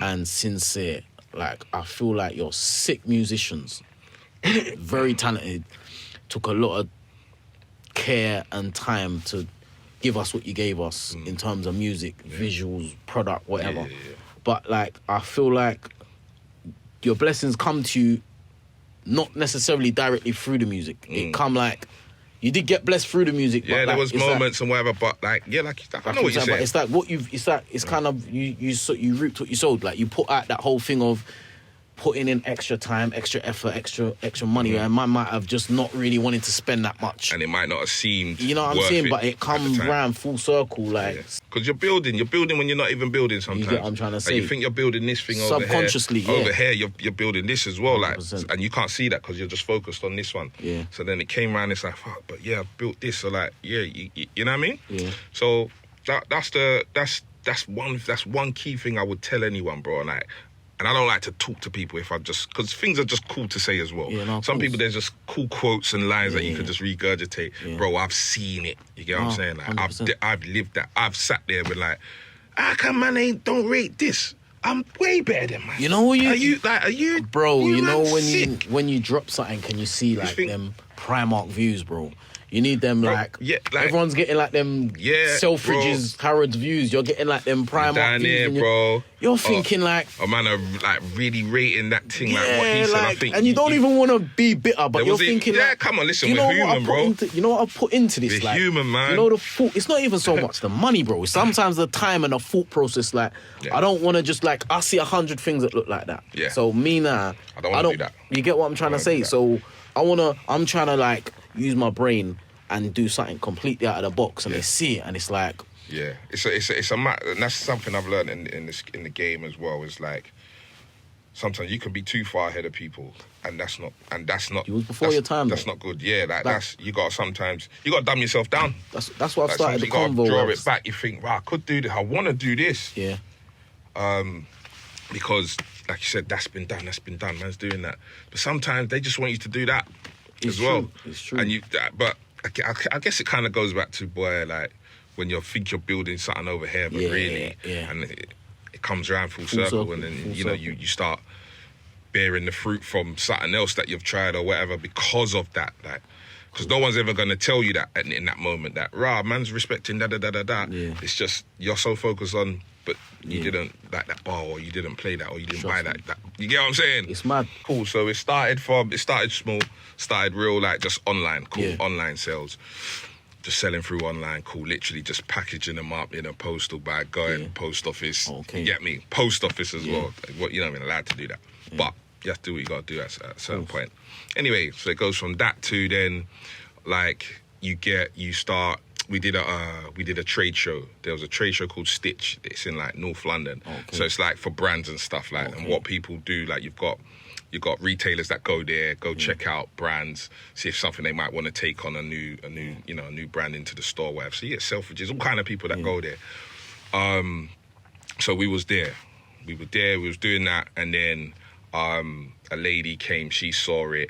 and Sincere, like I feel like you're sick musicians. Very talented. Took a lot of care and time to give us what you gave us in terms of music, visuals, product, whatever. But like I feel like your blessings come to you not necessarily directly through the music. It come like you did get blessed through the music. Yeah, but there was moments and whatever, but like I know what you're saying. But it's like what it's kind of you reaped what you sowed. Like you put out that whole thing of putting in extra time, extra effort, extra money, and man might have just not really wanted to spend that much. And it might not have seemed, you know what I'm saying, but it comes round full circle, like. Because you're building when you're not even building sometimes. You get what I'm trying to say. Like you think you're building this thing subconsciously, over here, you're building this as well, 100%. like, and you can't see that because you're just focused on this one. Yeah. So then it came around, it's like, fuck, but yeah, I built this, so like, yeah, you know what I mean? Yeah. So that's one key thing I would tell anyone, bro, and I don't like to talk to people because things are just cool to say as well. Yeah, no, some people, there's just cool quotes and lines that you can just regurgitate. Yeah. Bro, I've seen it. You get what I'm saying? Like, I've lived that. I've sat there with like, come man, don't rate this. I'm way better than man. You know what are you? Bro, you know when you drop something, can you see like them Primark views, bro? You need them everyone's getting like them Selfridges, Harrods views. You're getting like them Primark down views. Here, bro. You're thinking like... A man are like really rating that thing like what he said. I think and you don't even want to be bitter, but you're thinking come on, listen, we're human, bro. You know what I put into this? We're human, man. You know the thought, it's not even so much the money, bro. Sometimes the time and the thought process, I don't want to just I see 100 things that look like that. Yeah. So me now, I don't want to do that. You get what I'm trying to say? So I'm trying to use my brain and do something completely out of the box, and they see it, and it's like... Yeah, it's a matter, and that's something I've learned in the game as well. Is sometimes you can be too far ahead of people, and that's not. You was before your time. That's not good. Yeah, that's you got to dumb yourself down. That's what I've started the convo. You got to draw it back. You think, wow, I could do this. I want to do this. Yeah. Because, like you said, that's been done. Man's doing that, but sometimes they just want you to do that as well. It's true. And but I guess it kind of goes back to when you think you're building something over here, but and it comes around full circle, and then you start bearing the fruit from something else that you've tried or whatever because of that. Because no one's ever going to tell you that in that moment that man's respecting da da da da da. Yeah. It's just you're so focused on, but you didn't like that bar, or you didn't play that, or you didn't buy that. You get what I'm saying? It's mad. Cool. So it started small, started real, just online, online sales. Just selling through online, cool. Literally just packaging them up in a postal bag, going post office. Okay. You get me? Post office as well. You're not even allowed to do that. Yeah. But you have to do what you got to do at a certain point. Anyway, so it goes from that to then, we did a trade show. There was a trade show called Stitch. It's in North London. Okay. So it's for brands and stuff and what people do. You've got retailers that go there, check out brands, see if something they might want to take on a new brand into the store, whatever. So Selfridges, all kind of people that go there. So we was there. We was doing that, and then a lady came, she saw it.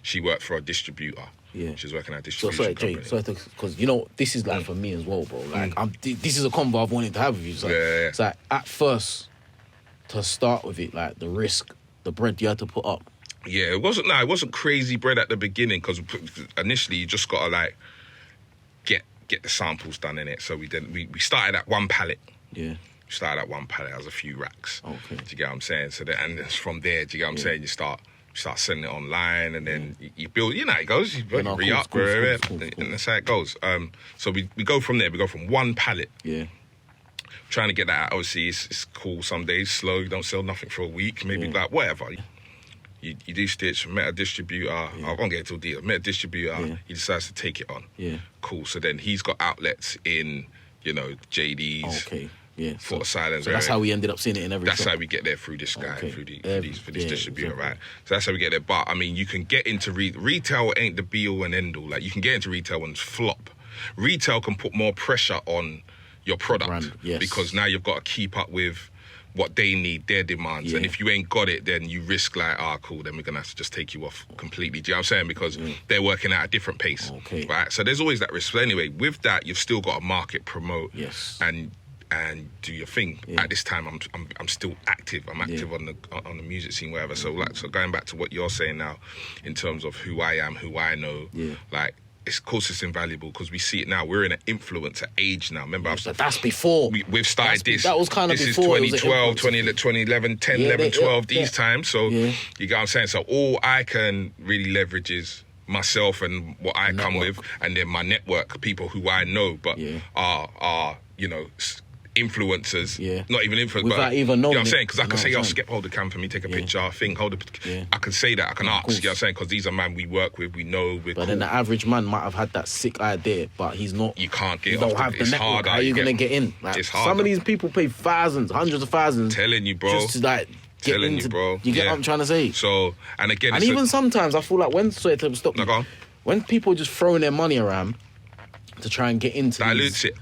She worked for a distributor. Yeah. She's working at a distribution company. Because, this is for me as well, bro. This is a convo I've wanted to have with you. It's at first, to start with it, the risk, the bread you had to put up. Yeah, it wasn't crazy bread at the beginning, because initially you just got to get the samples done in it. So we started at one pallet. Yeah. We started at one pallet. That was a few racks. Okay. Do you get what I'm saying? So and it's from there, do you get what I'm saying? You start sending it online, and then you build. You know how it goes. You re-up, and that's how it goes. So we go from there. We go from one pallet. Yeah. Trying to get that out. Obviously, it's cool. Some days slow. You don't sell nothing for a week. Maybe whatever. You do Stitch. Met a distributor. I won't get into deal. Met a distributor. Yeah. He decides to take it on. Yeah. Cool. So then he's got outlets in JD's. Okay. Yeah. Fort Silence. So that's how we ended up seeing it in every. That's shop. how we get there through this guy, through this distributor, right? So that's how we get there. But I mean, you can get into retail. Ain't the be all and end all. You can get into retail and flop. Retail can put more pressure on your product because now you've got to keep up with what they need, their demands. And if you ain't got it, then you risk cool, then we're going to have to just take you off completely. Do you know what I'm saying? Because they're working at a different pace. Okay. Right? So there's always that risk. But anyway, with that, you've still got to market, promote, and do your thing. At this time, I'm still active. I'm active on the music scene, whatever. So going back to what you're saying now, in terms of who I am, who I know, of course it's invaluable because we see it now. We're in an influencer age now. Remember, but that's before. We've started this. That was kind of before. This is 2012, 2011, 10, 11, 12, these times. So you get what I'm saying? So all I can really leverage is myself and what I come with, and then my network, people who I know, but are influencers, not even influencers, without even knowing. You know what I'm saying? Because I can say, Skip, hold the cam for me, take a picture, I can say that, I can ask, you know what I'm saying? Because these are men we work with, we know, we're cool. Then the average man might have had that sick idea, but he's not. You can't get don't have the network. How are you going to get in? It's hard. Some of these people pay thousands, hundreds of thousands. Telling you, bro. Just to get into, bro. You get what I'm trying to say? So, and again... And even sometimes I feel like when people just throwing their money around to try and get into dilutes it.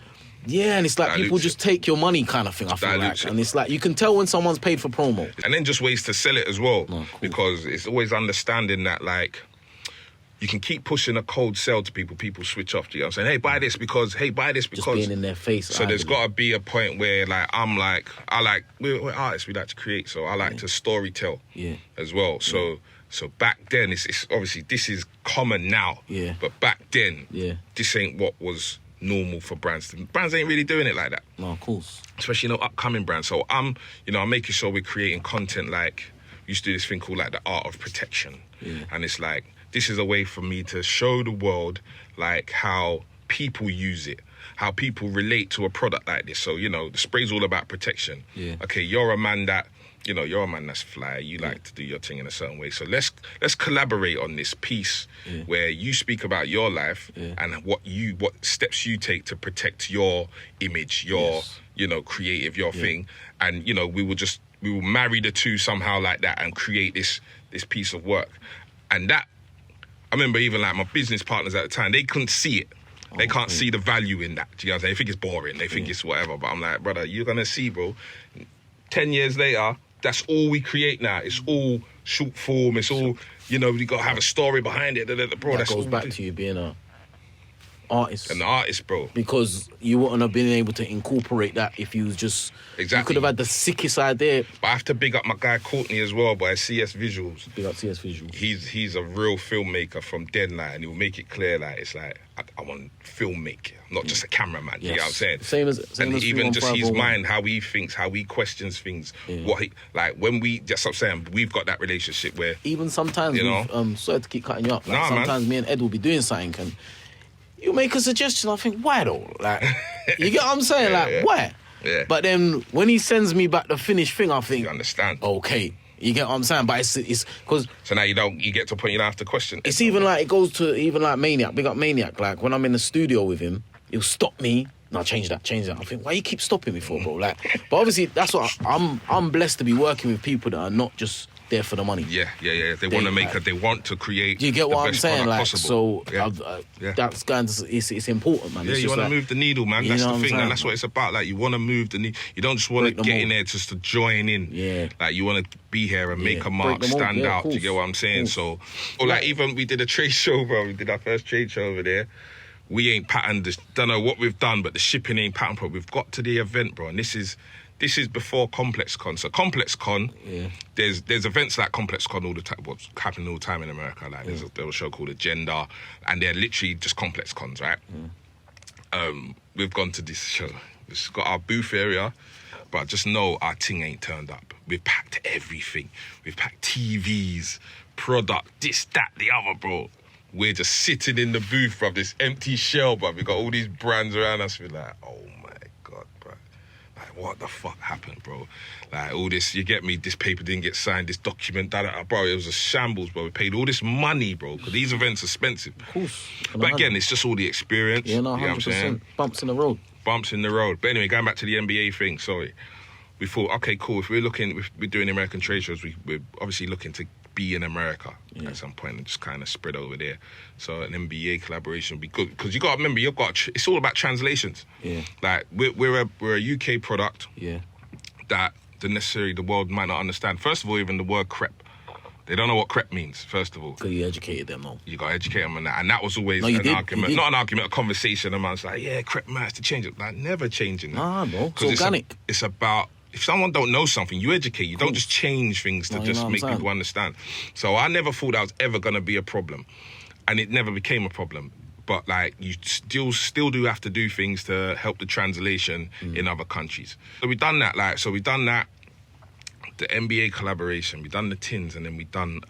Yeah, and it's people just take your money kind of thing, I feel like. And it's you can tell when someone's paid for promo. And then just ways to sell it as well. Oh, cool. Because it's always understanding that, you can keep pushing a cold sell to people. People switch off. Do you know what I'm saying? Hey, buy this because. Just being in their face. So there's got to be a point where, we're artists, we like to create. So I like to story tell as well. So So back then, it's obviously this is common now. Yeah. But back then, this ain't what was normal for brands. Brands ain't really doing it like that. No, of course. Especially, upcoming brands. So I'm making sure we're creating content like, we used to do this thing called like the art of protection. Yeah. And it's like, this is a way for me to show the world like how people use it, how people relate to a product like this. So, the spray's all about protection. Yeah. Okay, you're a man that's fly. You like to do your thing in a certain way. So let's collaborate on this piece where you speak about your life and what steps you take to protect your image, your creative, your thing. And we will marry the two somehow like that and create this piece of work. And that, I remember even like my business partners at the time, they couldn't see it. They can't see the value in that. Do you know what I'm saying? They think it's boring. They think it's whatever. But I'm like, brother, you're gonna see, bro. 10 years later, that's all we create now. It's all short form. It's all, we got to have a story behind it. Bro, that goes back to you being a artist. An artist, bro. Because you wouldn't have been able to incorporate that if you was just... Exactly. You could have had the sickest idea. But I have to big up my guy Courtney as well, by CS Visuals. Big up CS Visuals. He's a real filmmaker from Denlight, and he'll make it clear, like, it's like, I want filmmaker, not just a cameraman. Yes. You know what I'm saying? Same as even just his mind, how he thinks, how he questions things. What he, like, when we, just I'm saying, we've got that relationship where... Even sometimes, sorry to keep cutting you up. Like, sometimes me and Ed will be doing something, and you make a suggestion, I think, why though? Like, you get what I'm saying? Why? Yeah. But then when he sends me back the finished thing, I think, you understand. Okay. You get what I'm saying? But it's because... So now you get to a point you don't have to question. It's even like, it goes to even like Maniac, big up Maniac. Like, when I'm in the studio with him, he'll stop me. No, change that. I think, why you keep stopping me for, bro? Like, but obviously, that's what I'm blessed to be working with people that are not just there for the money. Yeah. They want to make they want to create. You get what I'm saying? Like, possible. So that's kind of, it's important, man. Yeah, you want to move the needle, man. That's the thing, and that's what it's about. Like, you want to move the needle. You don't just want to get in there just to join in. Yeah. Like, you want to be here and make a mark, stand out. Do you get what I'm saying? So, or like even we did a trade show, bro. We did our first trade show over there. We ain't patterned this. Don't know what we've done, but the shipping ain't patterned. Bro, we've got to the event, bro, and this is before Complex Con. So Complex Con, there's events like Complex Con all the time. What's happening all the time in America? Like there's a show called Agenda, and they're literally just Complex Cons, right? We've gone to this show. We've got our booth area, but just know our thing ain't turned up. We've packed everything. We've packed TVs, product, this, that, the other, bro. We're just sitting in the booth, bro, this empty shell, bro. We got all these brands around us. We're like, oh my God, bro. Like, what the fuck happened, bro? Like, all this, you get me, this paper didn't get signed, this document, bro, it was a shambles, bro. We paid all this money, bro, because these events are expensive. Of course. But again, it's just all the experience. Yeah, no, 100%. You know what I'm saying? Bumps in the road. Bumps in the road. But anyway, going back to the NBA thing, sorry. We thought, okay, cool, if we're doing American trade shows, we're obviously looking to be in America at some point and just kind of spread over there. So an NBA collaboration would be good, because you got to remember, it's all about translations. Yeah. Like we're a UK product. Yeah. That the world might not understand. First of all, even the word Crep, they don't know what Crep means. First of all, because you educated them, though. You got to educate them on that, and that was always an argument. Not an argument, a conversation. And I was like, yeah, Crep man has to change it. Like, never changing that. Nah, bro, it's organic. It's about. If someone don't know something, you educate. You don't just change things to just make people understand. So I never thought that was ever going to be a problem. And it never became a problem. But, like, you still do have to do things to help the translation in other countries. So we've done that. The NBA collaboration. We've done the tins, and then we did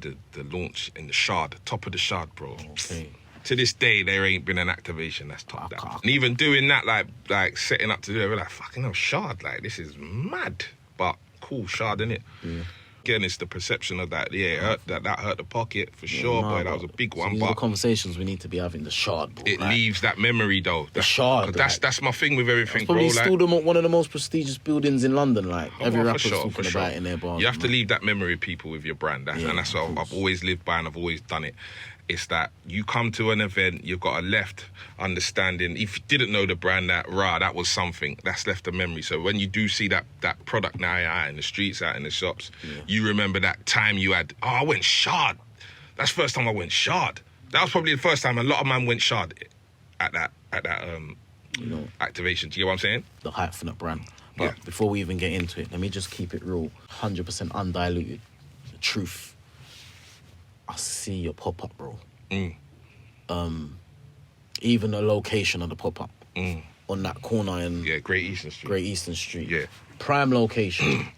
the launch in the Shard, top of the Shard, bro. Okay. To this day, there ain't been an activation that's topped that. And even doing that, like setting up to do it, we're like, fucking hell, Shard, like, this is mad. But cool, Shard, innit? Yeah. Again, it's the perception of that. Yeah, that hurt the pocket for sure, boy. That was a big one. These are the conversations we need to be having. The Shard, bro. It leaves that memory, though. The Shard. That's my thing with everything, bro. It's probably still like, one of the most prestigious buildings in London. Like, every rapper's talking about it in their bars. You have to leave that memory, people, with your brand. And that's what I've always lived by, and I've always done it. It's that you come to an event, you've got a left understanding. If you didn't know the brand, that was something. That's left a memory. So when you do see that product now out in the streets, out in the shops, you remember that time you had, I went Shard. That's the first time I went Shard. That was probably the first time a lot of man went Shard at that activation. Do you get what I'm saying? The HYPHNT brand. But before we even get into it, let me just keep it real, 100% undiluted. truth, I see your pop-up, bro. Even the location of the pop-up on that corner in Great Eastern Street. Great Eastern Street. Yeah. Prime location.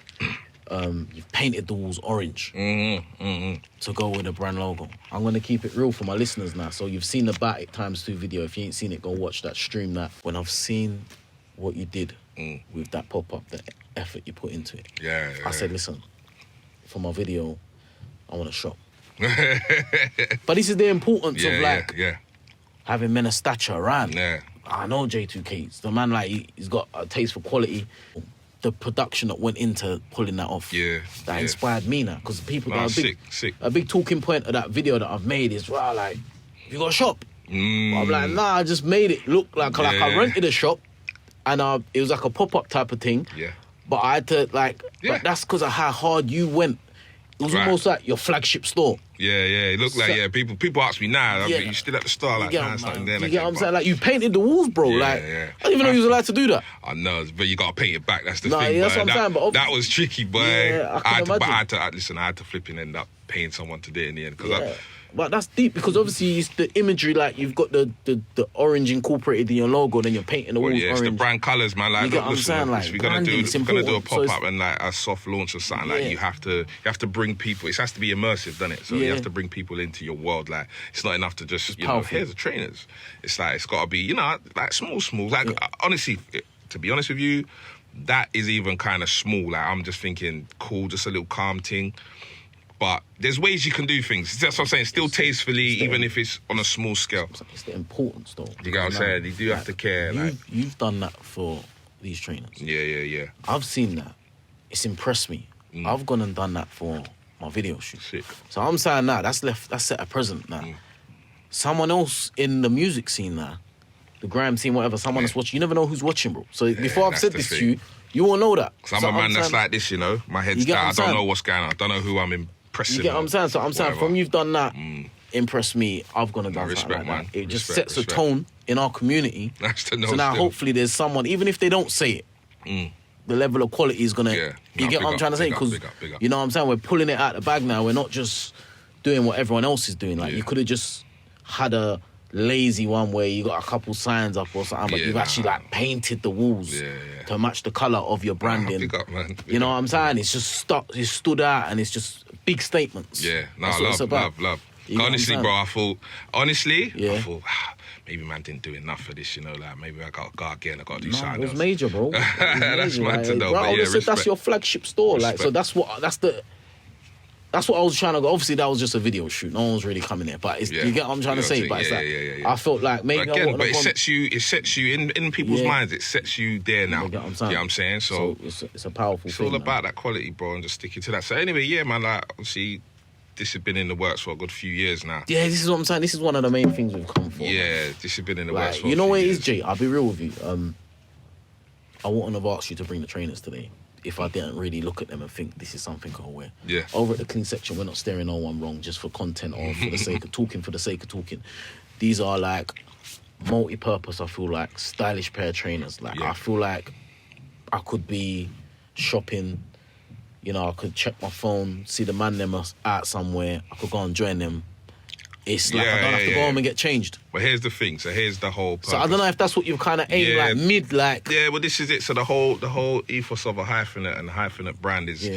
You've painted the walls orange to go with the brand logo. I'm going to keep it real for my listeners now. So you've seen the Batik ×2 video. If you ain't seen it, go watch that, stream that. When I've seen what you did with that pop-up, the effort you put into it. Yeah. I said, listen, for my video, I want to shop. But this is the importance of like having men of stature around. Yeah. I know J2K. It's the man, like, he's got a taste for quality. The production that went into pulling that off, that inspired me now. Because people, a big talking point of that video that I've made is, wow, like, you got a shop? I'm like, nah, I just made it look like I rented a shop, and it was like a pop-up type of thing. Yeah. But I had to, like, but that's because of how hard you went. It was almost like your flagship store. Yeah. It looked like, people ask me now, you still at the store, like, nah, it's nothing there. You get what I'm saying? Like, you painted the walls, bro. I didn't even know you was allowed to do that. I know, but you got to paint it back. That's the thing. Yeah, that's what I'm saying. But that was tricky, boy. Yeah, I had to flipping end up paying someone to do it in the end. But that's deep, because obviously it's the imagery, like, you've got the orange incorporated in your logo, then you're painting the walls orange. It's the brand colours, man. Like, you get what I'm saying? Like, we're gonna do a pop-up and like a soft launch or something. Like, you have to bring people. It has to be immersive, doesn't it? So you have to bring people into your world. Like, it's not enough to just here's the trainers. It's like, it's got to be, like small. Like, honestly, to be honest with you, that is even kind of small. Like, I'm just thinking, cool, just a little calm thing. But there's ways you can do things. That's what I'm saying. Still tastefully, even if it's on a small scale. It's the importance, though. You get what I'm saying? You do have to care. You've done that for these trainers. Yeah. I've seen that. It's impressed me. I've gone and done that for my video shoot. Sick. So I'm saying now, that's set a present now. Someone else in the music scene now, the grime scene, whatever, someone that's watching, you never know who's watching, bro. So before I've said this to you, you won't know that. Because I'm a man that's like this, My head's down. I don't know what's going on. I don't know who I'm impressing. You get what I'm saying? So I'm saying, from you've done that, impress me, I've gone and done something like that. It just sets a tone in our community. So now hopefully there's someone, even if they don't say it, the level of quality is going to... You get what I'm trying to say? Because, you know what I'm saying? We're pulling it out the bag now. We're not just doing what everyone else is doing. Like, you could have just had a lazy one where you got a couple signs up or something, but you've actually like painted the walls to match the colour of your branding. Big up, man. You know what I'm saying? It's just it stood out, and it's just big statements. Yeah, no, love. Honestly, bro, I thought, maybe man didn't do enough for this, like, maybe I got to go again, I got to do something else. It was else. major, bro. That's mad to know, bro, but said that's your flagship store, like, so that's what I was trying to go. Obviously, that was just a video shoot. No one's really coming there, but you get what I'm trying to say. But it's like, I felt like maybe. But again, it sets you in people's minds. It sets you there now. You get what I'm saying? So it's a powerful thing. It's all about that quality, bro, and just sticking to that. So anyway, man, like, obviously, this has been in the works for a good few years now. Yeah, this is what I'm saying. This is one of the main things we've come for. Yeah, this has been in the works for a few years. You know what it is, Jay? I'll be real with you. I wouldn't have asked you to bring the trainers today if I didn't really look at them and think this is something I'll wear. Yeah. Over at the clean section, we're not staring no one wrong just for content or for the sake of talking for the sake of talking. These are like multi-purpose, I feel like, stylish pair of trainers. Like, I feel like I could be shopping, I could check my phone, see the man them out somewhere, I could go and join them. It's like I don't have to go home and get changed. But here's the thing. So here's the whole purpose. So I don't know if that's what you've kind of aimed like mid, like. Yeah, well, this is it. So the whole ethos of a HYPHNT and HYPHNT brand is,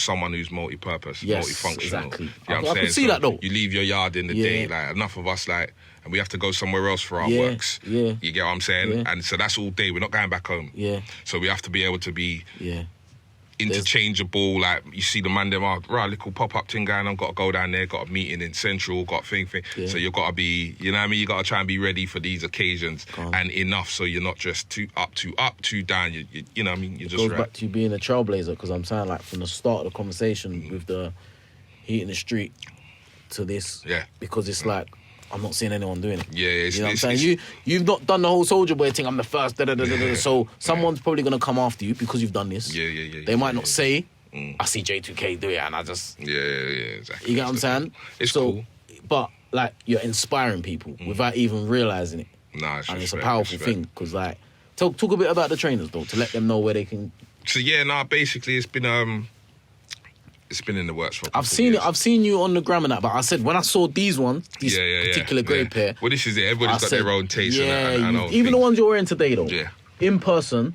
someone who's multi-purpose, multifunctional. Exactly. You know what I'm saying? could see that though. You leave your yard in the day. Like, enough of us, like, and we have to go somewhere else for our works. Yeah. You get what I'm saying? Yeah. And so that's all day. We're not going back home. Yeah. So we have to be able to be. Interchangeable, like, you see the man them little pop-up thing going on, got to go down there, got a meeting in Central, got thing. So you've got to be, you know what I mean, you got to try and be ready for these occasions and enough so you're not just too up, too down, you know what I mean, you're just goes back to you being a trailblazer, because I'm saying, like, from the start of the conversation with the heat in the street to this, because it's like, I'm not seeing anyone doing it. Yeah, you know what I'm saying? You've not done the whole Soldier Boy thing, I'm the first, so someone's probably going to come after you because you've done this. They might not say, I see J2K do it, and I just... Yeah, exactly. You get what I'm saying? It's cool. But, like, you're inspiring people without even realising it. Nah, it's a powerful thing, because, like... Talk a bit about the trainers, though, to let them know where they can... So, basically, it's been... it's been in the works for a I've seen it. I've seen you on the gram and that, but I said when I saw these ones, these particular grey pair. Well, this is it. Everybody's got their own taste. Yeah, even the ones you're wearing today, though. Yeah. In person,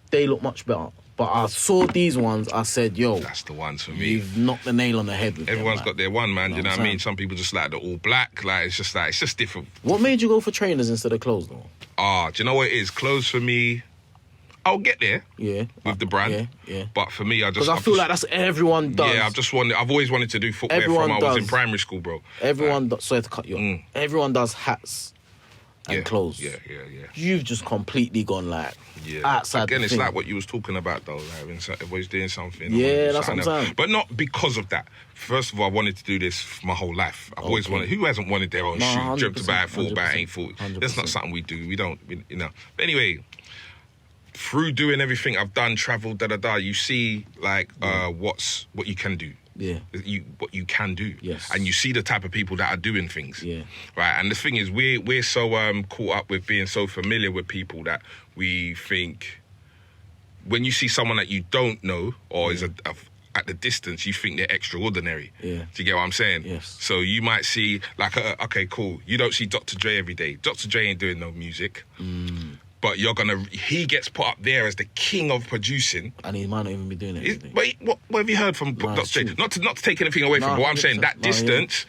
they look much better. But I saw these ones. I said, "Yo, that's the ones for me." You've knocked the nail on the head with Everyone's them, got their one, man. You know what I mean? Some people just like the all black. Like it's just different. What made you go for trainers instead of clothes, though? Do you know what it is? Clothes for me. I'll get there. Yeah. With the brand. Yeah. But for me, because I feel like that's everyone does. Yeah, I've always wanted to do footwear from I was in primary school, bro. Everyone does. Sorry to cut you off. Everyone does hats and clothes. Yeah. You've just completely gone like outside. Again, the it's thing. like what you was talking about though. Like everybody's doing something. Yeah, that's what I'm saying. But not because of that. First of all, I wanted to do this my whole life. I've always wanted. Who hasn't wanted their own shoe? Dreamt about it, thought about it, ain't thought. That's not something we do. We don't. You know. But anyway. Through doing everything I've done, traveled, you see like what you can do. Yeah. What you can do. Yes. And you see the type of people that are doing things. Yeah. Right. And the thing is, we're so caught up with being so familiar with people that we think when you see someone that you don't know or is at the distance, you think they're extraordinary. Yeah. Do you get what I'm saying? Yes. So you might see like, okay, cool. You don't see Dr. Dre every day. Dr. Dre ain't doing no music. But he gets put up there as the king of producing. And he might not even be doing it. But what have you heard from Dr. Dre? Not to take anything away from him, but what I'm saying, that distance,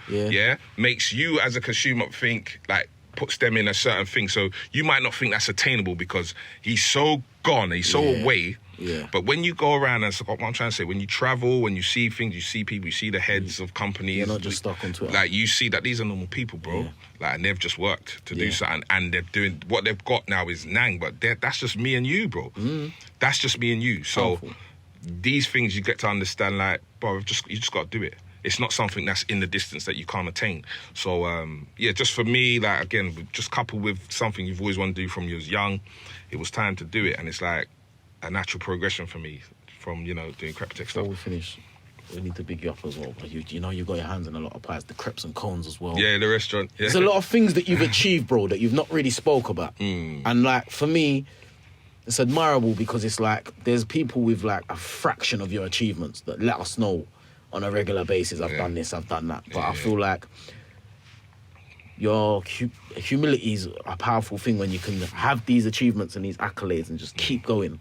makes you as a consumer think, like, puts them in a certain thing. So you might not think that's attainable because he's so gone, he's so away. Yeah. But when you go around, and what I'm trying to say, when you travel, when you see things, you see people, you see the heads of companies. You're not just stuck on Twitter. Like, you see that these are normal people, bro. Yeah. Like, and they've just worked to do something, and they're doing what they've got now is nang, but that's just me and you, bro. That's just me and you. So these things you get to understand, like, bro, you just got to do it. It's not something that's in the distance that you can't attain. So, just for me, like, again, just coupled with something you've always wanted to do from you was young, it was time to do it. And it's like a natural progression for me from, doing Crep tech stuff. Before we finish, we need to big you up as well. But you got your hands in a lot of pies, the crepes and cones as well. Yeah, the restaurant. Yeah. There's a lot of things that you've achieved, bro, that you've not really spoke about. And, like, for me, it's admirable because it's like there's people with, like, a fraction of your achievements that let us know on a regular basis, I've done this, I've done that. But I feel like your humility is a powerful thing when you can have these achievements and these accolades and just keep going.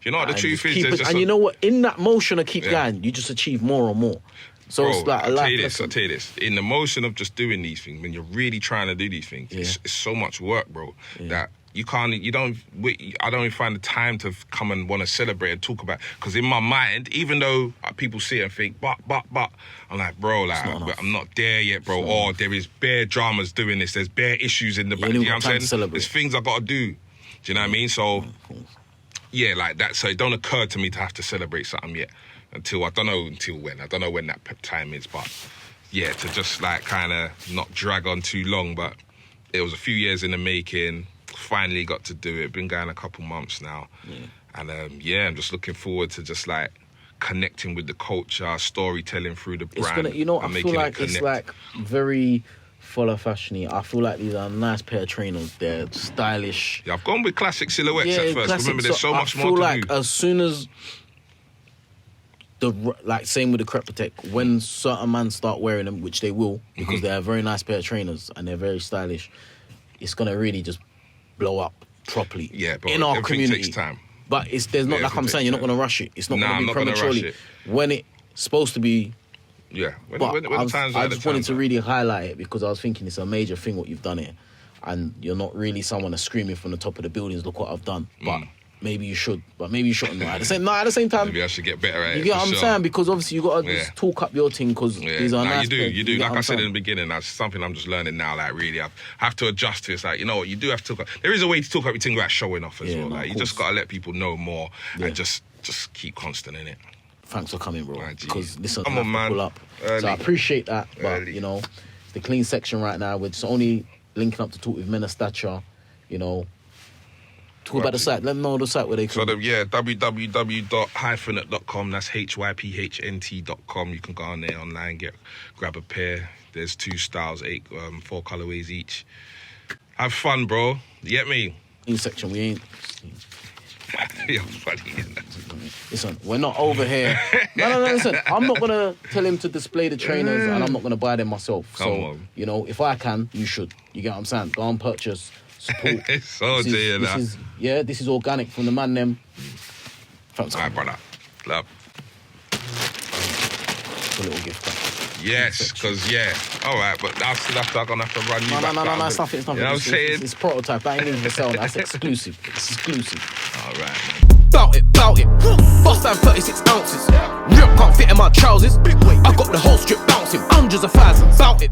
You know what the truth is? You know what? In that motion of keep going, you just achieve more and more. So bro, it's like I'll tell you this. In the motion of just doing these things, when you're really trying to do these things, it's so much work, bro, that I don't even find the time to come and want to celebrate and talk about. Because in my mind, even though people see it and think, but, I'm like, bro, like, I'm not there yet, bro. Or there is bare dramas doing this. There's bare issues in the back. You know what I'm saying? There's things I got to do. Do you know what I mean? So, yeah, like that. So it don't occur to me to have to celebrate something yet. Until when. I don't know when that time is. But, yeah, to just, like, kind of not drag on too long. But it was a few years in the making. Finally got to do it. Been going a couple months now. And I'm just looking forward to just like connecting with the culture, storytelling through the brand. I feel like it's like very follow fashion-y. I feel like these are a nice pair of trainers. They're stylish. Yeah, I've gone with classic silhouettes at first. Remember, there's so much more to do. I feel like as soon as same with the Crep Protect, when certain men start wearing them, which they will, because they're a very nice pair of trainers and they're very stylish, it's gonna really just blow up properly. Yeah, but in our community. Takes time. But there's not, like I'm saying, you're not going to rush it. It's not going to be prematurely. When it's supposed to be. Yeah. I just wanted to really highlight it because I was thinking it's a major thing what you've done here. And you're not really someone that's screaming from the top of the buildings, look what I've done. But maybe you should. But maybe you shouldn't. At the same time. Maybe I should get better at it. You get what I'm saying? Because obviously you got to just talk up your thing because these are nice. You do. Like I said in the beginning, that's something I'm just learning now. Like really, I have to adjust to. It's like, you know what, you do have to talk up. There is a way to talk up your thing without showing off as well. Like you just got to let people know more and just keep constant in it. Thanks for coming, bro. Because listen, come on, man. Pull up. So I appreciate that. But the clean section right now, we're just only linking up to talk with men of stature. Talk about the site. Let them know the site where they can. So, www.hyphent.com. That's HYPHNT.com. You can go on there online, grab a pair. There's 2 styles, 4 colorways each. Have fun, bro. You get me? In section, we ain't. You're funny. Listen, we're not over here. No, listen. I'm not going to tell him to display the trainers and I'm not going to buy them myself. Come on. You know, if I can, you should. You get what I'm saying? Go and purchase, support. This is organic from the man them. All right, brother. Love. A little gift back. Yes, because, all right, but I'm going to have to run you back. No, it's nothing. You know what I'm saying? It's prototype. That ain't even for sale. That's exclusive. All right. Bout it. Bust down 36 ounces. Rip can't fit in my trousers. I got the whole strip bouncing. Hundreds of thousands. Bout it.